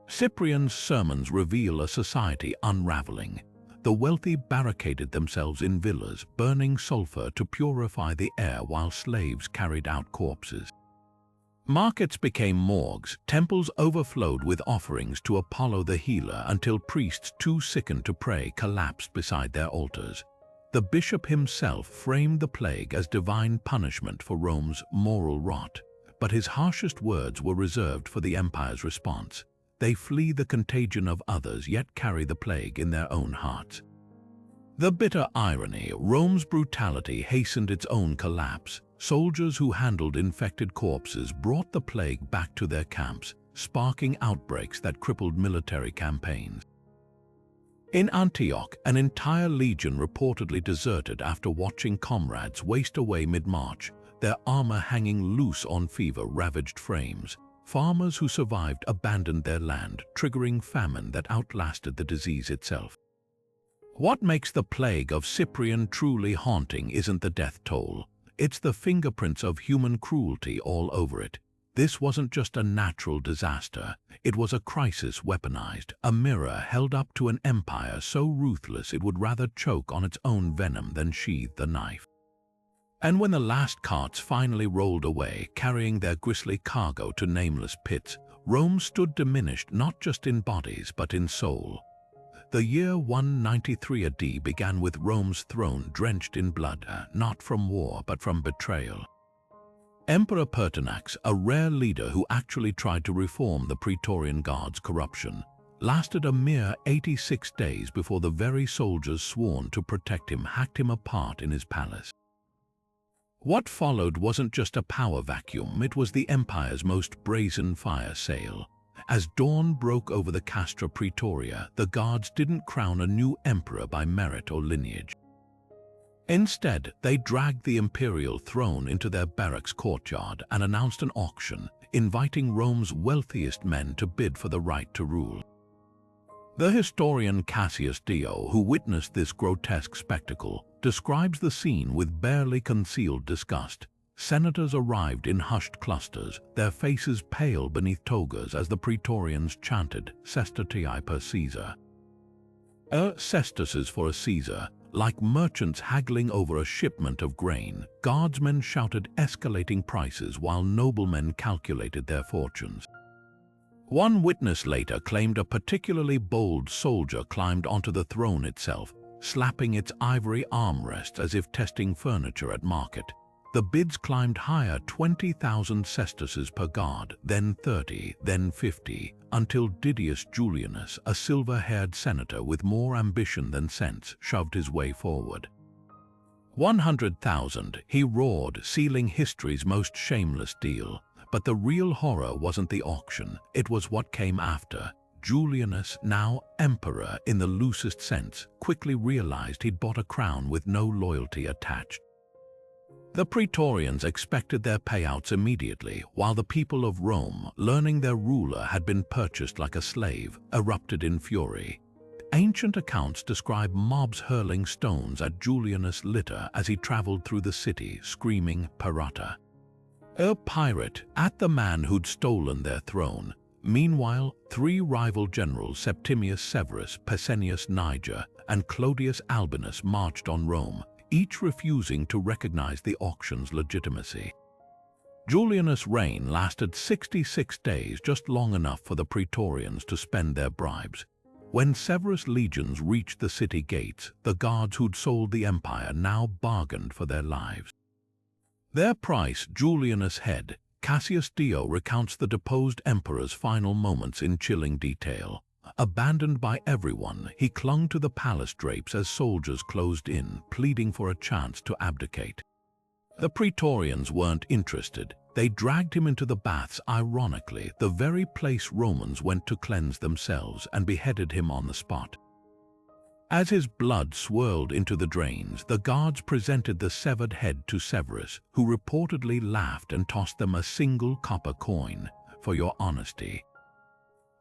Speaker 1: Cyprian's sermons reveal a society unraveling. The wealthy barricaded themselves in villas, burning sulfur to purify the air while slaves carried out corpses. Markets became morgues, temples overflowed with offerings to Apollo the healer until priests too sickened to pray collapsed beside their altars. The bishop himself framed the plague as divine punishment for Rome's moral rot, but his harshest words were reserved for the empire's response. They flee the contagion of others yet carry the plague in their own hearts. The bitter irony, Rome's brutality hastened its own collapse. Soldiers who handled infected corpses brought the plague back to their camps, sparking outbreaks that crippled military campaigns. In Antioch, an entire legion reportedly deserted after watching comrades waste away mid-march, their armor hanging loose on fever-ravaged frames. Farmers who survived abandoned their land, triggering famine that outlasted the disease itself. What makes the plague of Cyprian truly haunting isn't the death toll. It's the fingerprints of human cruelty all over it. This wasn't just a natural disaster. It was a crisis weaponized, a mirror held up to an empire so ruthless it would rather choke on its own venom than sheathe the knife. And when the last carts finally rolled away, carrying their grisly cargo to nameless pits, Rome stood diminished not just in bodies but in soul. The year 193 AD began with Rome's throne drenched in blood, not from war but from betrayal. Emperor Pertinax, a rare leader who actually tried to reform the Praetorian Guard's corruption, lasted a mere 86 days before the very soldiers sworn to protect him hacked him apart in his palace. What followed wasn't just a power vacuum, it was the empire's most brazen fire sale. As dawn broke over the Castra Praetoria, the guards didn't crown a new emperor by merit or lineage. Instead, they dragged the imperial throne into their barracks courtyard and announced an auction, inviting Rome's wealthiest men to bid for the right to rule. The historian Cassius Dio, who witnessed this grotesque spectacle, describes the scene with barely concealed disgust. Senators arrived in hushed clusters, their faces pale beneath togas as the Praetorians chanted, "Sestatiae per Caesar." Cestus for a Caesar. Like merchants haggling over a shipment of grain, guardsmen shouted escalating prices while noblemen calculated their fortunes. One witness later claimed a particularly bold soldier climbed onto the throne itself, slapping its ivory armrests as if testing furniture at market. The bids climbed higher, 20,000 sesterces per guard, then 30, then 50, until Didius Julianus, a silver-haired senator with more ambition than sense, shoved his way forward. 100,000, he roared, sealing history's most shameless deal. But the real horror wasn't the auction, it was what came after. Julianus, now emperor in the loosest sense, quickly realized he'd bought a crown with no loyalty attached. The Praetorians expected their payouts immediately, while the people of Rome, learning their ruler had been purchased like a slave, erupted in fury. Ancient accounts describe mobs hurling stones at Julianus' litter as he traveled through the city, screaming "Pirata!" A pirate, at the man who'd stolen their throne. Meanwhile, three rival generals, Septimius Severus, Pescennius Niger, and Clodius Albinus, marched on Rome, each refusing to recognize the auction's legitimacy. Julianus' reign lasted 66 days, just long enough for the Praetorians to spend their bribes. When Severus' legions reached the city gates, the guards who'd sold the empire now bargained for their lives. Their price, Julianus' head. Cassius Dio recounts the deposed emperor's final moments in chilling detail. Abandoned by everyone, he clung to the palace drapes as soldiers closed in, pleading for a chance to abdicate. The Praetorians weren't interested. They dragged him into the baths, ironically, the very place Romans went to cleanse themselves, and beheaded him on the spot. As his blood swirled into the drains, the guards presented the severed head to Severus, who reportedly laughed and tossed them a single copper coin, "For your honesty."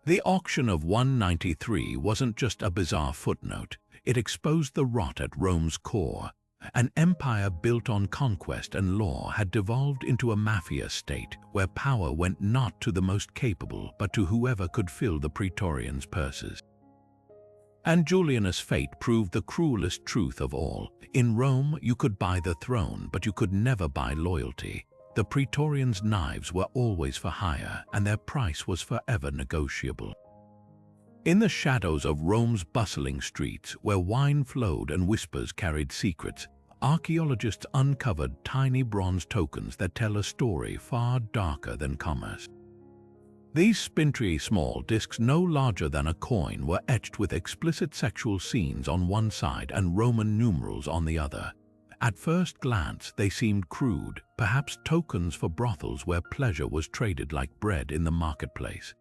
Speaker 1: The auction of 193 wasn't just a bizarre footnote, it exposed the rot at Rome's core. An empire built on conquest and law had devolved into a mafia state where power went not to the most capable but to whoever could fill the Praetorians' purses. And Julianus' fate proved the cruelest truth of all. In Rome, you could buy the throne, but you could never buy loyalty. The Praetorians' knives were always for hire, and their price was forever negotiable. In the shadows of Rome's bustling streets, where wine flowed and whispers carried secrets, archaeologists uncovered tiny bronze tokens that tell a story far darker than commerce. These spindly small discs, no larger than a coin, were etched with explicit sexual scenes on one side and Roman numerals on the other. At first glance, they seemed crude, perhaps tokens for brothels where pleasure was traded like bread in the marketplace.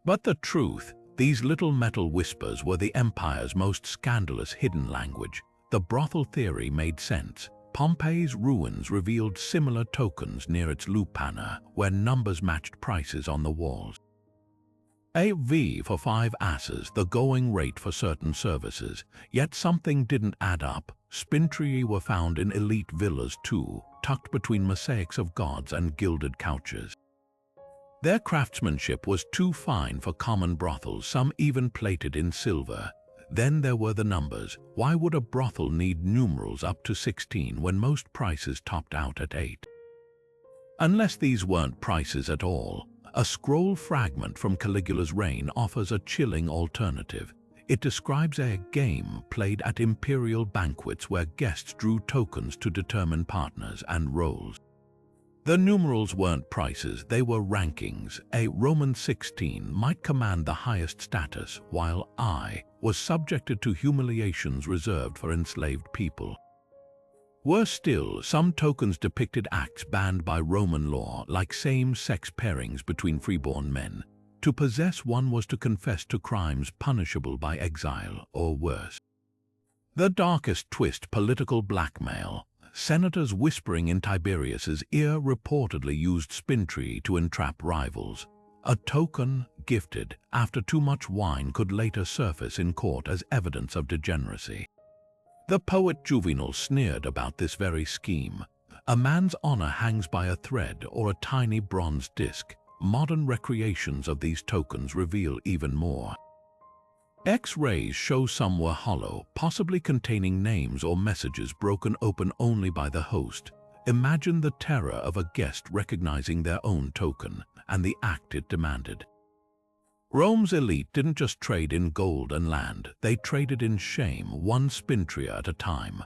Speaker 1: But the truth, these little metal whispers were the empire's most scandalous hidden language. The brothel theory made sense. Pompeii's ruins revealed similar tokens near its Lupercalia, where numbers matched prices on the walls. A V for 5 asses, the going rate for certain services. Yet something didn't add up. Spintrii were found in elite villas too, tucked between mosaics of gods and gilded couches. Their craftsmanship was too fine for common brothels, some even plated in silver. Then there were the numbers. Why would a brothel need numerals up to 16 when most prices topped out at 8? Unless these weren't prices at all, a scroll fragment from Caligula's reign offers a chilling alternative. It describes a game played at imperial banquets where guests drew tokens to determine partners and roles. The numerals weren't prices, they were rankings. A Roman 16 might command the highest status, while I was subjected to humiliations reserved for enslaved people. Worse still, some tokens depicted acts banned by Roman law, like same-sex pairings between freeborn men. To possess one was to confess to crimes punishable by exile or worse. The darkest twist: political blackmail. Senators whispering in Tiberius's ear reportedly used spintree to entrap rivals. A token gifted after too much wine could later surface in court as evidence of degeneracy. The poet Juvenal sneered about this very scheme. A man's honor hangs by a thread or a tiny bronze disc. Modern recreations of these tokens reveal even more. X-rays show some were hollow, possibly containing names or messages broken open only by the host. Imagine the terror of a guest recognizing their own token and the act it demanded. Rome's elite didn't just trade in gold and land, they traded in shame, one spintree at a time.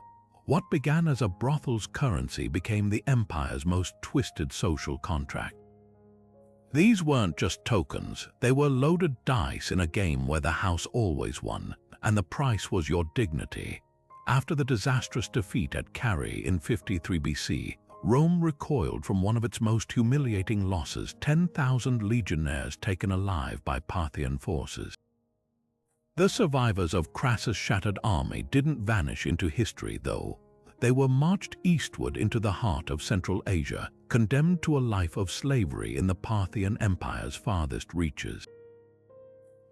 Speaker 1: What began as a brothel's currency became the empire's most twisted social contract. These weren't just tokens, they were loaded dice in a game where the house always won, and the price was your dignity. After the disastrous defeat at Carrhae in 53 BC, Rome recoiled from one of its most humiliating losses: 10,000 legionnaires taken alive by Parthian forces. The survivors of Crassus' shattered army didn't vanish into history, though. They were marched eastward into the heart of Central Asia, condemned to a life of slavery in the Parthian Empire's farthest reaches.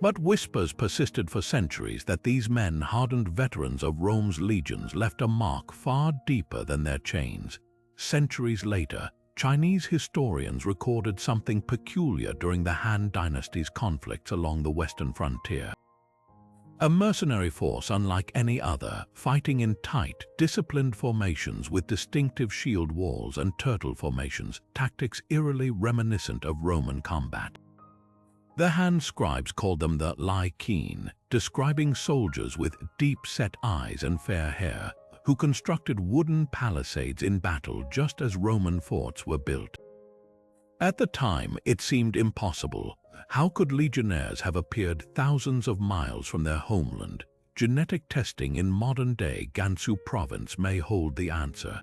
Speaker 1: But whispers persisted for centuries that these men, hardened veterans of Rome's legions, left a mark far deeper than their chains. Centuries later, Chinese historians recorded something peculiar during the Han Dynasty's conflicts along the western frontier. A mercenary force unlike any other, fighting in tight, disciplined formations with distinctive shield walls and turtle formations, tactics eerily reminiscent of Roman combat. The Han scribes called them the Lycaean, describing soldiers with deep-set eyes and fair hair, who constructed wooden palisades in battle just as Roman forts were built. At the time, it seemed impossible. How could legionnaires have appeared thousands of miles from their homeland? Genetic testing in modern-day Gansu province may hold the answer.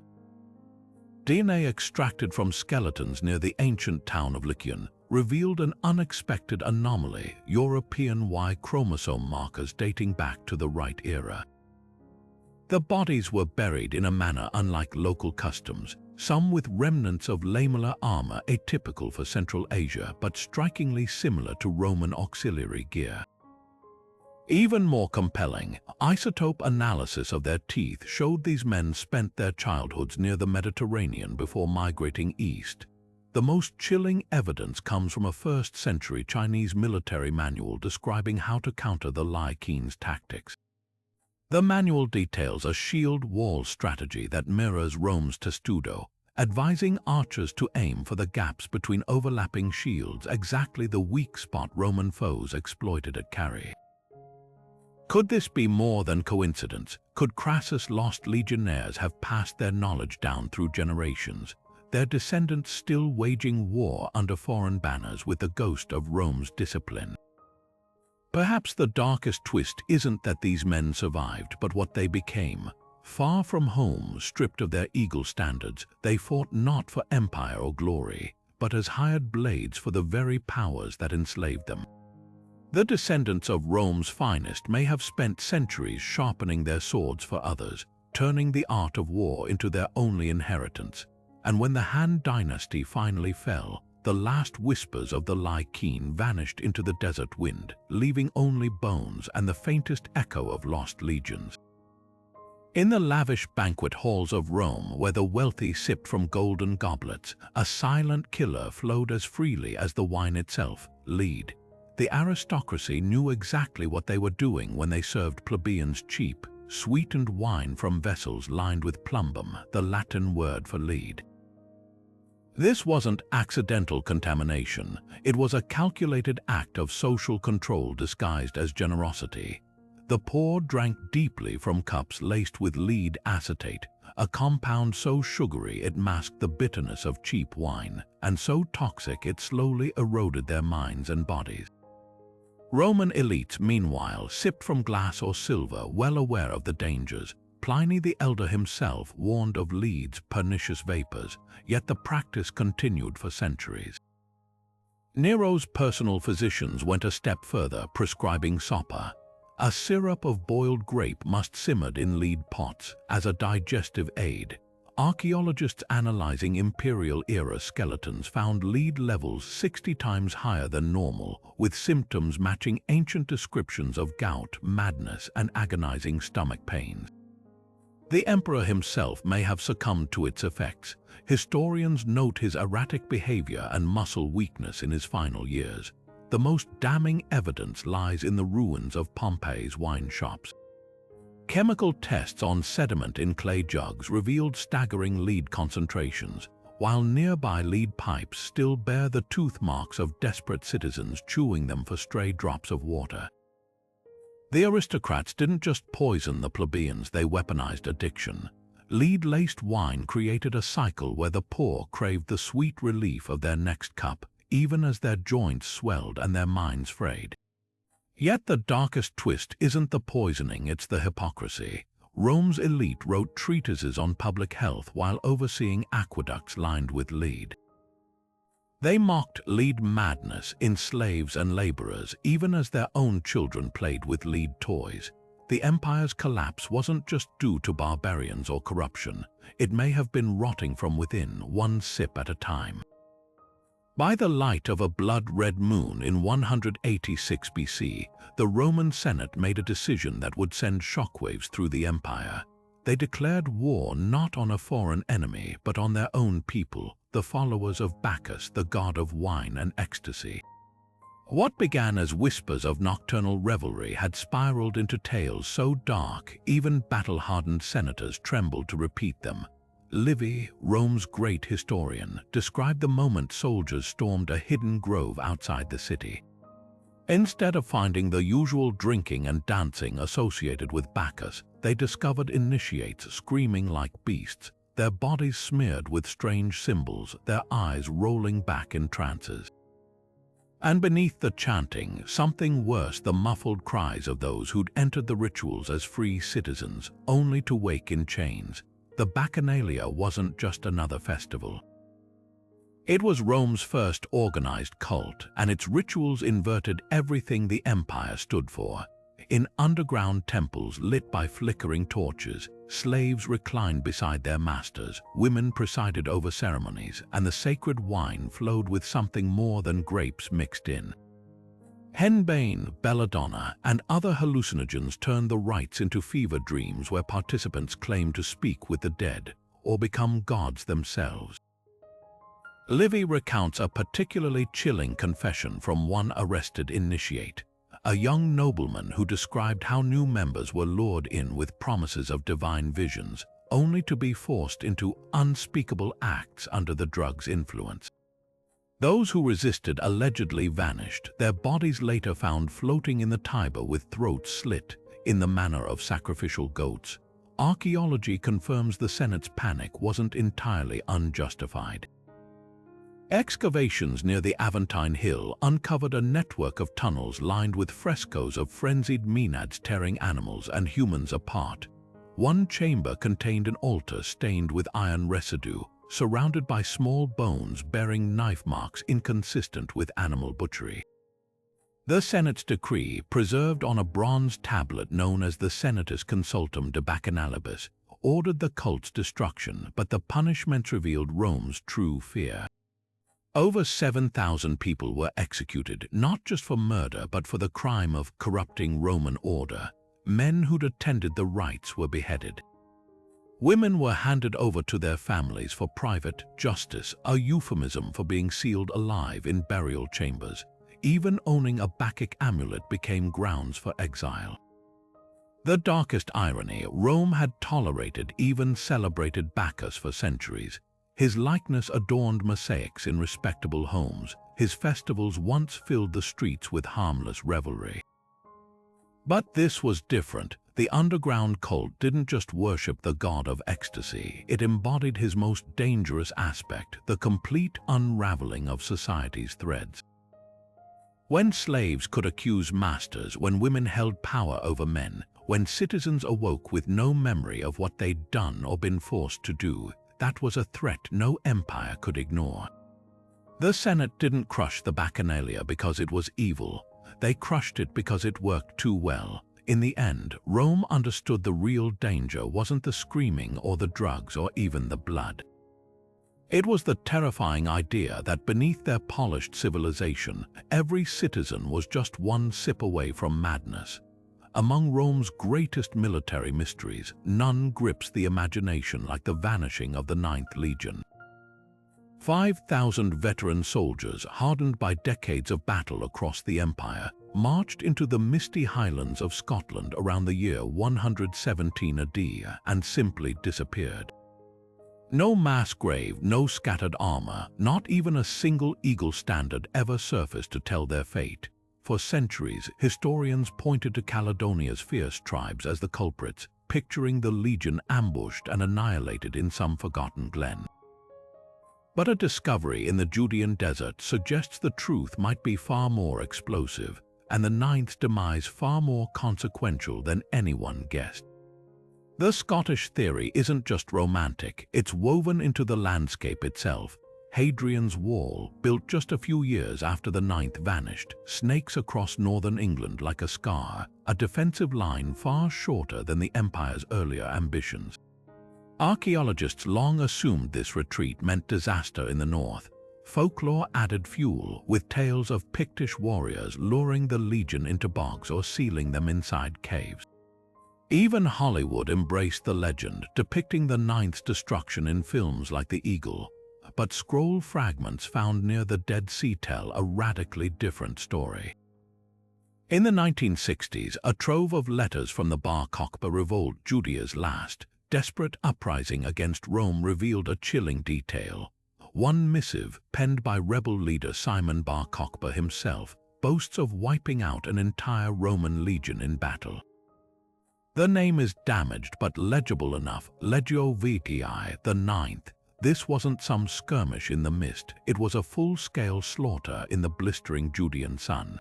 Speaker 1: DNA extracted from skeletons near the ancient town of Lycaon revealed an unexpected anomaly: European Y chromosome markers dating back to the Right era. The bodies were buried in a manner unlike local customs, some with remnants of lamellar armor atypical for Central Asia but strikingly similar to Roman auxiliary gear. Even more compelling, isotope analysis of their teeth showed these men spent their childhoods near the Mediterranean before migrating east. The most chilling evidence comes from a 1st century Chinese military manual describing how to counter the Lycaeans' tactics. The manual details a shield wall strategy that mirrors Rome's testudo, advising archers to aim for the gaps between overlapping shields, exactly the weak spot Roman foes exploited at Carrhae. Could this be more than coincidence? Could Crassus' lost legionnaires have passed their knowledge down through generations, their descendants still waging war under foreign banners with the ghost of Rome's discipline? Perhaps the darkest twist isn't that these men survived, but what they became. Far from home, stripped of their eagle standards, they fought not for empire or glory, but as hired blades for the very powers that enslaved them. The descendants of Rome's finest may have spent centuries sharpening their swords for others, turning the art of war into their only inheritance. And when the Han Dynasty finally fell, the last whispers of the Lycaean vanished into the desert wind, leaving only bones and the faintest echo of lost legions. In the lavish banquet halls of Rome, where the wealthy sipped from golden goblets, a silent killer flowed as freely as the wine itself. Lead. The aristocracy knew exactly what they were doing when they served plebeians cheap, sweetened wine from vessels lined with plumbum, the Latin word for lead. This wasn't accidental contamination. It was a calculated act of social control disguised as generosity. The poor drank deeply from cups laced with lead acetate, a compound so sugary it masked the bitterness of cheap wine, and so toxic it slowly eroded their minds and bodies. Roman elites, meanwhile, sipped from glass or silver, well aware of the dangers. Pliny the Elder himself warned of lead's pernicious vapors, yet the practice continued for centuries. Nero's personal physicians went a step further, prescribing soppa. A syrup of boiled grape must simmered in lead pots as a digestive aid. Archaeologists analyzing imperial-era skeletons found lead levels 60 times higher than normal, with symptoms matching ancient descriptions of gout, madness, and agonizing stomach pains. The emperor himself may have succumbed to its effects. Historians note his erratic behavior and muscle weakness in his final years. The most damning evidence lies in the ruins of Pompeii's wine shops. Chemical tests on sediment in clay jugs revealed staggering lead concentrations, while nearby lead pipes still bear the tooth marks of desperate citizens chewing them for stray drops of water. The aristocrats didn't just poison the plebeians, they weaponized addiction. Lead-laced wine created a cycle where the poor craved the sweet relief of their next cup, even as their joints swelled and their minds frayed. Yet the darkest twist isn't the poisoning, it's the hypocrisy. Rome's elite wrote treatises on public health while overseeing aqueducts lined with lead. They mocked lead madness in slaves and laborers, even as their own children played with lead toys. The empire's collapse wasn't just due to barbarians or corruption. It may have been rotting from within, one sip at a time. By the light of a blood-red moon in 186 BC, the Roman Senate made a decision that would send shockwaves through the empire. They declared war not on a foreign enemy, but on their own people, the followers of Bacchus, the god of wine and ecstasy. What began as whispers of nocturnal revelry had spiraled into tales so dark, even battle-hardened senators trembled to repeat them. Livy, Rome's great historian, described the moment soldiers stormed a hidden grove outside the city. Instead of finding the usual drinking and dancing associated with Bacchus, they discovered initiates screaming like beasts, their bodies smeared with strange symbols, their eyes rolling back in trances. And beneath the chanting, something worse, the muffled cries of those who'd entered the rituals as free citizens, only to wake in chains. The Bacchanalia wasn't just another festival. It was Rome's first organized cult, and its rituals inverted everything the empire stood for. In underground temples lit by flickering torches, slaves reclined beside their masters, women presided over ceremonies, and the sacred wine flowed with something more than grapes mixed in. Henbane, belladonna, and other hallucinogens turned the rites into fever dreams where participants claimed to speak with the dead or become gods themselves. Livy recounts a particularly chilling confession from one arrested initiate, a young nobleman who described how new members were lured in with promises of divine visions, only to be forced into unspeakable acts under the drug's influence. Those who resisted allegedly vanished, their bodies later found floating in the Tiber with throats slit in the manner of sacrificial goats. Archaeology confirms the Senate's panic wasn't entirely unjustified. Excavations near the Aventine Hill uncovered a network of tunnels lined with frescoes of frenzied maenads tearing animals and humans apart. One chamber contained an altar stained with iron residue, surrounded by small bones bearing knife marks inconsistent with animal butchery. The Senate's decree, preserved on a bronze tablet known as the Senatus Consultum de Bacchanalibus, ordered the cult's destruction, but the punishment revealed Rome's true fear. Over 7,000 people were executed, not just for murder but for the crime of corrupting Roman order. Men who'd attended the rites were beheaded. Women were handed over to their families for private justice, a euphemism for being sealed alive in burial chambers. Even owning a Bacchic amulet became grounds for exile. The darkest irony, Rome had tolerated, even celebrated Bacchus for centuries. His likeness adorned mosaics in respectable homes. His festivals once filled the streets with harmless revelry. But this was different. The underground cult didn't just worship the god of ecstasy, it embodied his most dangerous aspect, the complete unraveling of society's threads. When slaves could accuse masters, when women held power over men, when citizens awoke with no memory of what they'd done or been forced to do, that was a threat no empire could ignore. The Senate didn't crush the Bacchanalia because it was evil. They crushed it because it worked too well. In the end, Rome understood the real danger wasn't the screaming or the drugs or even the blood. It was the terrifying idea that beneath their polished civilization, every citizen was just one sip away from madness. Among Rome's greatest military mysteries, none grips the imagination like the vanishing of the Ninth Legion. 5,000 veteran soldiers, hardened by decades of battle across the empire, marched into the misty highlands of Scotland around the year 117 AD and simply disappeared. No mass grave, no scattered armor, not even a single eagle standard ever surfaced to tell their fate. For centuries, historians pointed to Caledonia's fierce tribes as the culprits, picturing the legion ambushed and annihilated in some forgotten glen. But a discovery in the Judean desert suggests the truth might be far more explosive, and the Ninth's demise far more consequential than anyone guessed. The Scottish theory isn't just romantic, it's woven into the landscape itself. Hadrian's Wall, built just a few years after the Ninth vanished, snakes across northern England like a scar, a defensive line far shorter than the empire's earlier ambitions. Archaeologists long assumed this retreat meant disaster in the north. Folklore added fuel, with tales of Pictish warriors luring the legion into bogs or sealing them inside caves. Even Hollywood embraced the legend, depicting the Ninth's destruction in films like The Eagle. But scroll fragments found near the Dead Sea tell a radically different story. In the 1960s, a trove of letters from the Bar Kokhba revolt, Judea's last, desperate uprising against Rome, revealed a chilling detail. One missive, penned by rebel leader Simon Bar Kokhba himself, boasts of wiping out an entire Roman legion in battle. The name is damaged but legible enough, Legio Vitii, the Ninth. This wasn't some skirmish in the mist, it was a full-scale slaughter in the blistering Judean sun.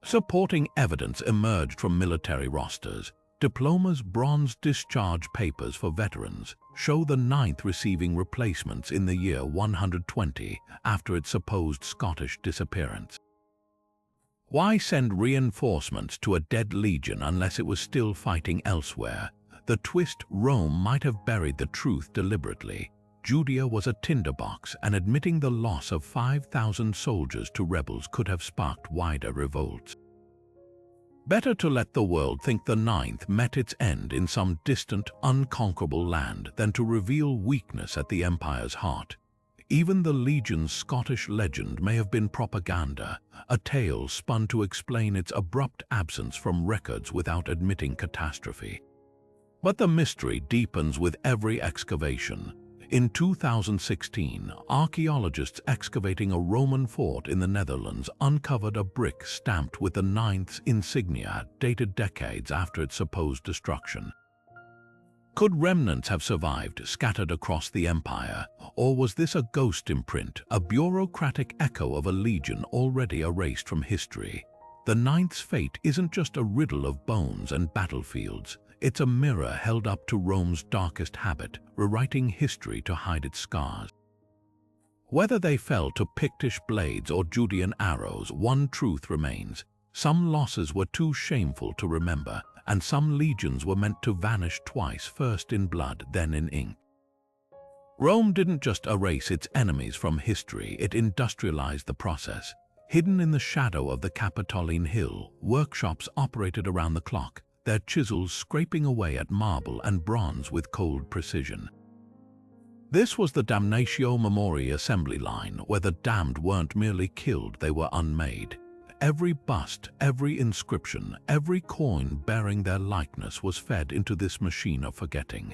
Speaker 1: Supporting evidence emerged from military rosters. Diploma's bronze discharge papers for veterans show the Ninth receiving replacements in the year 120 after its supposed Scottish disappearance. Why send reinforcements to a dead legion unless it was still fighting elsewhere? The twist: Rome might have buried the truth deliberately. Judea was a tinderbox, and admitting the loss of 5,000 soldiers to rebels could have sparked wider revolts. Better to let the world think the Ninth met its end in some distant, unconquerable land than to reveal weakness at the empire's heart. Even the legion's Scottish legend may have been propaganda, a tale spun to explain its abrupt absence from records without admitting catastrophe. But the mystery deepens with every excavation. In 2016, archaeologists excavating a Roman fort in the Netherlands uncovered a brick stamped with the Ninth's insignia, dated decades after its supposed destruction. Could remnants have survived, scattered across the empire, or was this a ghost imprint, a bureaucratic echo of a legion already erased from history? The Ninth's fate isn't just a riddle of bones and battlefields. It's a mirror held up to Rome's darkest habit, rewriting history to hide its scars. Whether they fell to Pictish blades or Judean arrows, one truth remains. Some losses were too shameful to remember, and some legions were meant to vanish twice, first in blood, then in ink. Rome didn't just erase its enemies from history, it industrialized the process. Hidden in the shadow of the Capitoline Hill, workshops operated around the clock, their chisels scraping away at marble and bronze with cold precision. This was the Damnatio Memoriae assembly line, where the damned weren't merely killed, they were unmade. Every bust, every inscription, every coin bearing their likeness was fed into this machine of forgetting.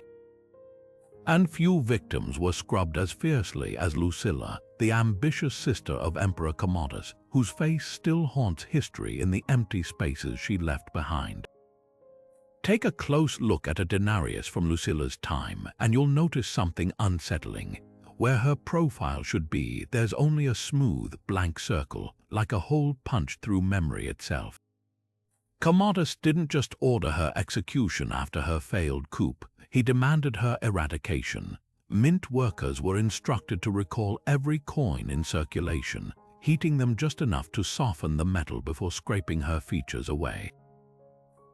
Speaker 1: And few victims were scrubbed as fiercely as Lucilla, the ambitious sister of Emperor Commodus, whose face still haunts history in the empty spaces she left behind. Take a close look at a denarius from Lucilla's time, and you'll notice something unsettling. Where her profile should be, there's only a smooth, blank circle, like a hole punched through memory itself. Commodus didn't just order her execution after her failed coup, he demanded her eradication. Mint workers were instructed to recall every coin in circulation, heating them just enough to soften the metal before scraping her features away.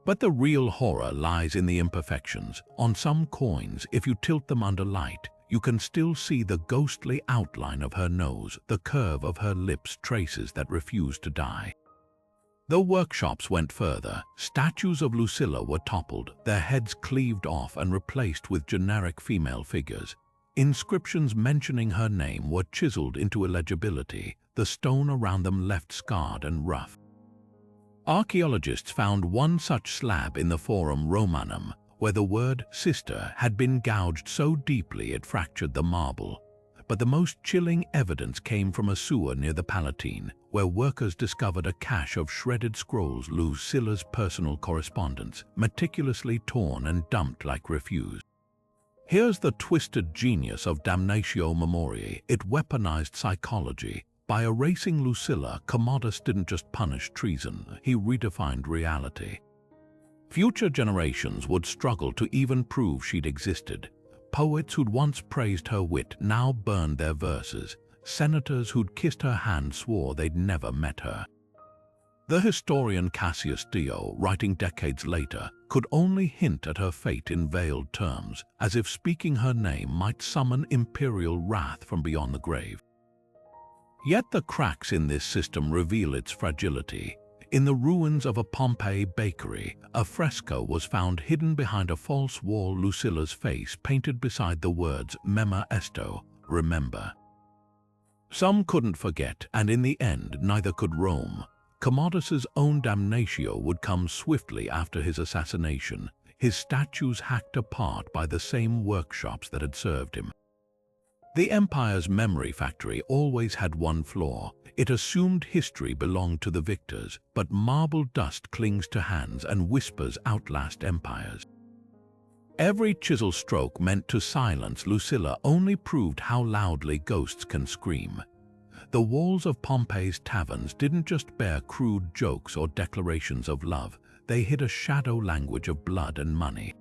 Speaker 1: But the real horror lies in the imperfections. On some coins, if you tilt them under light, you can still see the ghostly outline of her nose, the curve of her lips, traces that refuse to die. The workshops went further. Statues of Lucilla were toppled, their heads cleaved off and replaced with generic female figures. Inscriptions mentioning her name were chiseled into illegibility, the stone around them left scarred and rough. Archaeologists found one such slab in the Forum Romanum, where the word sister had been gouged so deeply it fractured the marble. But the most chilling evidence came from a sewer near the Palatine, where workers discovered a cache of shredded scrolls, Lucilla's personal correspondence, meticulously torn and dumped like refuse. Here's the twisted genius of Damnatio Memoriae. It weaponized psychology. By erasing Lucilla, Commodus didn't just punish treason, he redefined reality. Future generations would struggle to even prove she'd existed. Poets who'd once praised her wit now burned their verses. Senators who'd kissed her hand swore they'd never met her. The historian Cassius Dio, writing decades later, could only hint at her fate in veiled terms, as if speaking her name might summon imperial wrath from beyond the grave. Yet the cracks in this system reveal its fragility. In the ruins of a Pompeii bakery, a fresco was found hidden behind a false wall, Lucilla's face painted beside the words "Mema esto," remember. Some couldn't forget, and in the end, neither could Rome. Commodus's own damnatio would come swiftly after his assassination, his statues hacked apart by the same workshops that had served him. The empire's memory factory always had one flaw. It assumed history belonged to the victors, but marble dust clings to hands and whispers outlast empires. Every chisel stroke meant to silence Lucilla only proved how loudly ghosts can scream. The walls of Pompeii's taverns didn't just bear crude jokes or declarations of love, they hid a shadow language of blood and money.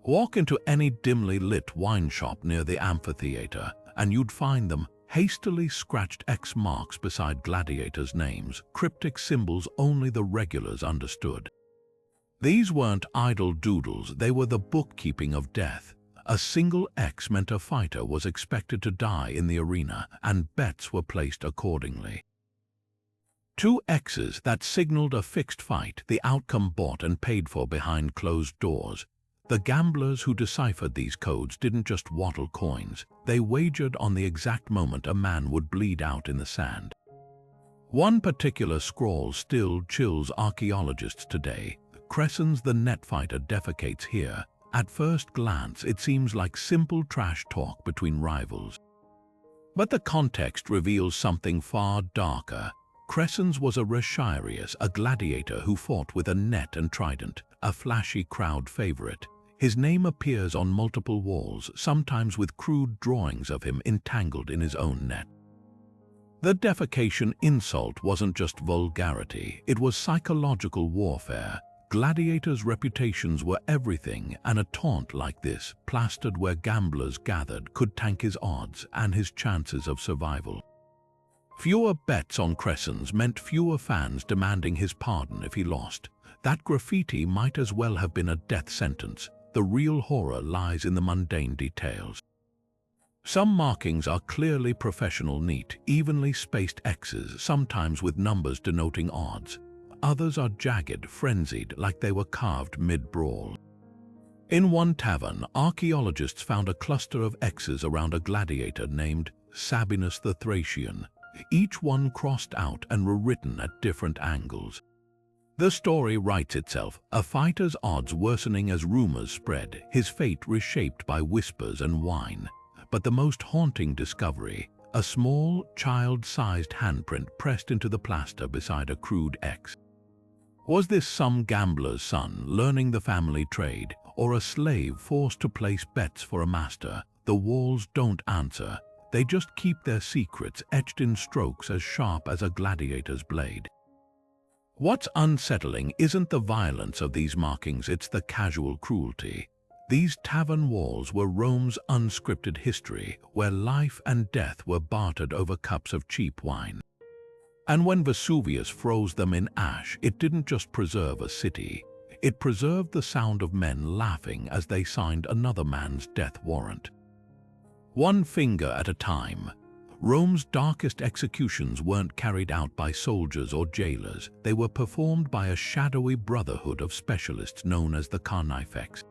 Speaker 1: Walk into any dimly lit wine shop near the amphitheater, and you'd find them, hastily scratched X marks beside gladiators' names, cryptic symbols only the regulars understood. These weren't idle doodles, they were the bookkeeping of death. A single X meant a fighter was expected to die in the arena, and bets were placed accordingly. Two X's that signaled a fixed fight, the outcome bought and paid for behind closed doors. The gamblers who deciphered these codes didn't just waddle coins, they wagered on the exact moment a man would bleed out in the sand. One particular scroll still chills archaeologists today. Crescens the net fighter defecates here. At first glance, it seems like simple trash talk between rivals. But the context reveals something far darker. Crescens was a Retiarius, a gladiator who fought with a net and trident, a flashy crowd favorite. His name appears on multiple walls, sometimes with crude drawings of him entangled in his own net. The defecation insult wasn't just vulgarity, it was psychological warfare. Gladiators' reputations were everything, and a taunt like this, plastered where gamblers gathered, could tank his odds and his chances of survival. Fewer bets on Crescens meant fewer fans demanding his pardon if he lost. That graffiti might as well have been a death sentence. The real horror lies in the mundane details. Some markings are clearly professional, neat, evenly spaced X's, sometimes with numbers denoting odds. Others are jagged, frenzied, like they were carved mid-brawl. In one tavern, archaeologists found a cluster of X's around a gladiator named Sabinus the Thracian, each one crossed out and rewritten at different angles. The story writes itself, a fighter's odds worsening as rumors spread, his fate reshaped by whispers and wine. But the most haunting discovery, a small, child-sized handprint pressed into the plaster beside a crude X. Was this some gambler's son learning the family trade, or a slave forced to place bets for a master? The walls don't answer, they just keep their secrets etched in strokes as sharp as a gladiator's blade. What's unsettling isn't the violence of these markings, it's the casual cruelty. These tavern walls were Rome's unscripted history, where life and death were bartered over cups of cheap wine. And when Vesuvius froze them in ash, it didn't just preserve a city, it preserved the sound of men laughing as they signed another man's death warrant. One finger at a time. Rome's darkest executions weren't carried out by soldiers or jailers, they were performed by a shadowy brotherhood of specialists known as the carnifex.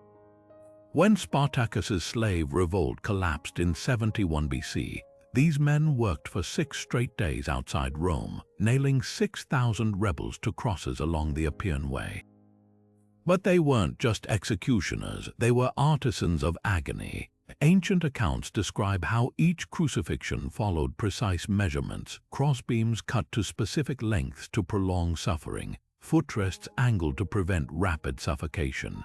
Speaker 1: When Spartacus's slave revolt collapsed in 71 BC, these men worked for 6 straight days outside Rome, nailing 6,000 rebels to crosses along the Appian Way. But they weren't just executioners, they were artisans of agony. Ancient accounts describe how each crucifixion followed precise measurements, crossbeams cut to specific lengths to prolong suffering, footrests angled to prevent rapid suffocation.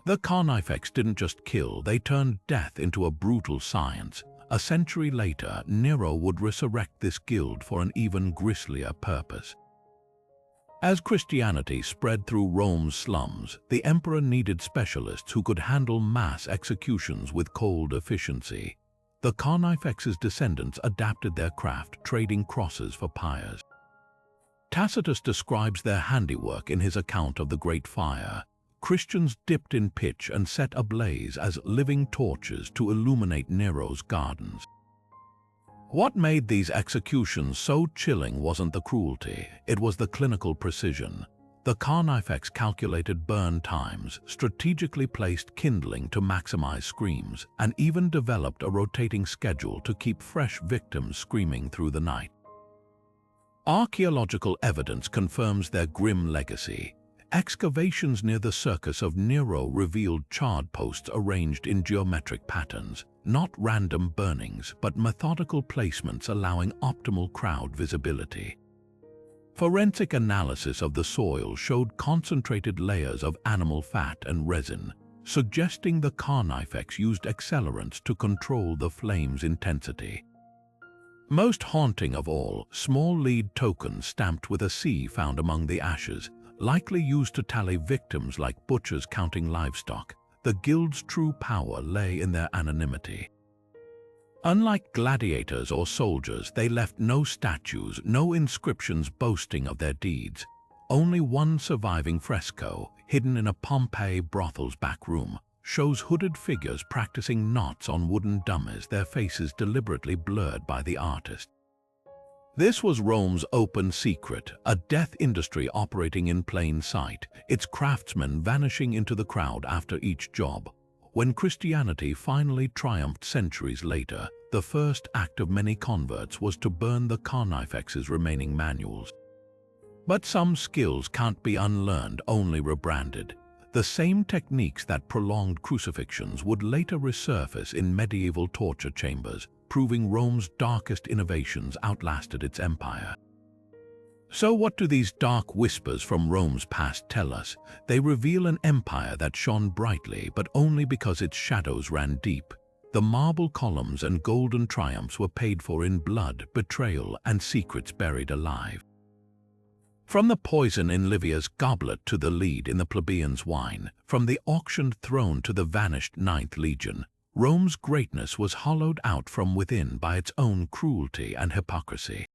Speaker 1: The carnifex didn't just kill, they turned death into a brutal science. A century later, Nero would resurrect this guild for an even grislier purpose. As Christianity spread through Rome's slums, the emperor needed specialists who could handle mass executions with cold efficiency. The carnifex's descendants adapted their craft, trading crosses for pyres. Tacitus describes their handiwork in his account of the Great Fire. Christians dipped in pitch and set ablaze as living torches to illuminate Nero's gardens. What made these executions so chilling wasn't the cruelty, it was the clinical precision. The carnifex calculated burn times, strategically placed kindling to maximize screams, and even developed a rotating schedule to keep fresh victims screaming through the night. Archaeological evidence confirms their grim legacy. Excavations near the circus of Nero revealed charred posts arranged in geometric patterns, not random burnings, but methodical placements allowing optimal crowd visibility. Forensic analysis of the soil showed concentrated layers of animal fat and resin, suggesting the carnifex used accelerants to control the flame's intensity. Most haunting of all, small lead tokens stamped with a C found among the ashes, likely used to tally victims like butchers counting livestock. The guild's true power lay in their anonymity. Unlike gladiators or soldiers, they left no statues, no inscriptions boasting of their deeds. Only one surviving fresco, hidden in a Pompeii brothel's back room, shows hooded figures practicing knots on wooden dummies, their faces deliberately blurred by the artist. This was Rome's open secret, a death industry operating in plain sight, its craftsmen vanishing into the crowd after each job. When Christianity finally triumphed centuries later, the first act of many converts was to burn the carnifex's remaining manuals. But some skills can't be unlearned, only rebranded. The same techniques that prolonged crucifixions would later resurface in medieval torture chambers, proving Rome's darkest innovations outlasted its empire. So what do these dark whispers from Rome's past tell us? They reveal an empire that shone brightly, but only because its shadows ran deep. The marble columns and golden triumphs were paid for in blood, betrayal, and secrets buried alive. From the poison in Livia's goblet to the lead in the plebeian's wine, from the auctioned throne to the vanished Ninth Legion, Rome's greatness was hollowed out from within by its own cruelty and hypocrisy.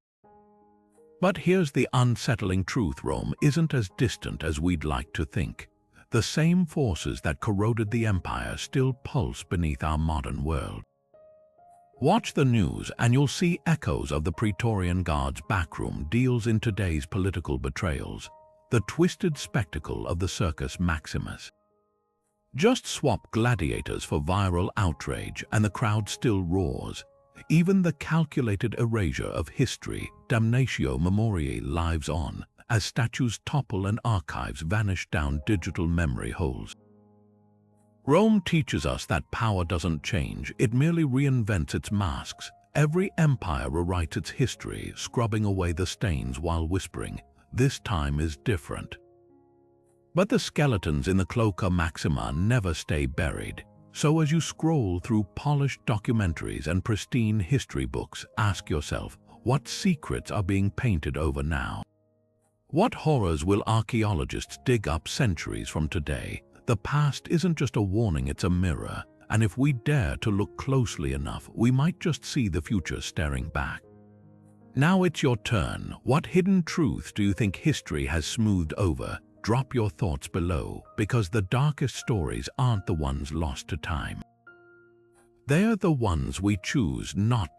Speaker 1: But here's the unsettling truth: Rome isn't as distant as we'd like to think. The same forces that corroded the empire still pulse beneath our modern world. Watch the news and you'll see echoes of the Praetorian Guard's backroom deals in today's political betrayals, the twisted spectacle of the Circus Maximus. Just swap gladiators for viral outrage and the crowd still roars. Even the calculated erasure of history, damnatio memoriae, lives on, as statues topple and archives vanish down digital memory holes. Rome teaches us that power doesn't change, it merely reinvents its masks. Every empire rewrites its history, scrubbing away the stains while whispering, "This time is different." But the skeletons in the Cloaca Maxima never stay buried. So as you scroll through polished documentaries and pristine history books, ask yourself, what secrets are being painted over now? What horrors will archaeologists dig up centuries from today? The past isn't just a warning, it's a mirror. And if we dare to look closely enough, we might just see the future staring back. Now it's your turn. What hidden truth do you think history has smoothed over? Drop your thoughts below, because the darkest stories aren't the ones lost to time. They're the ones we choose not to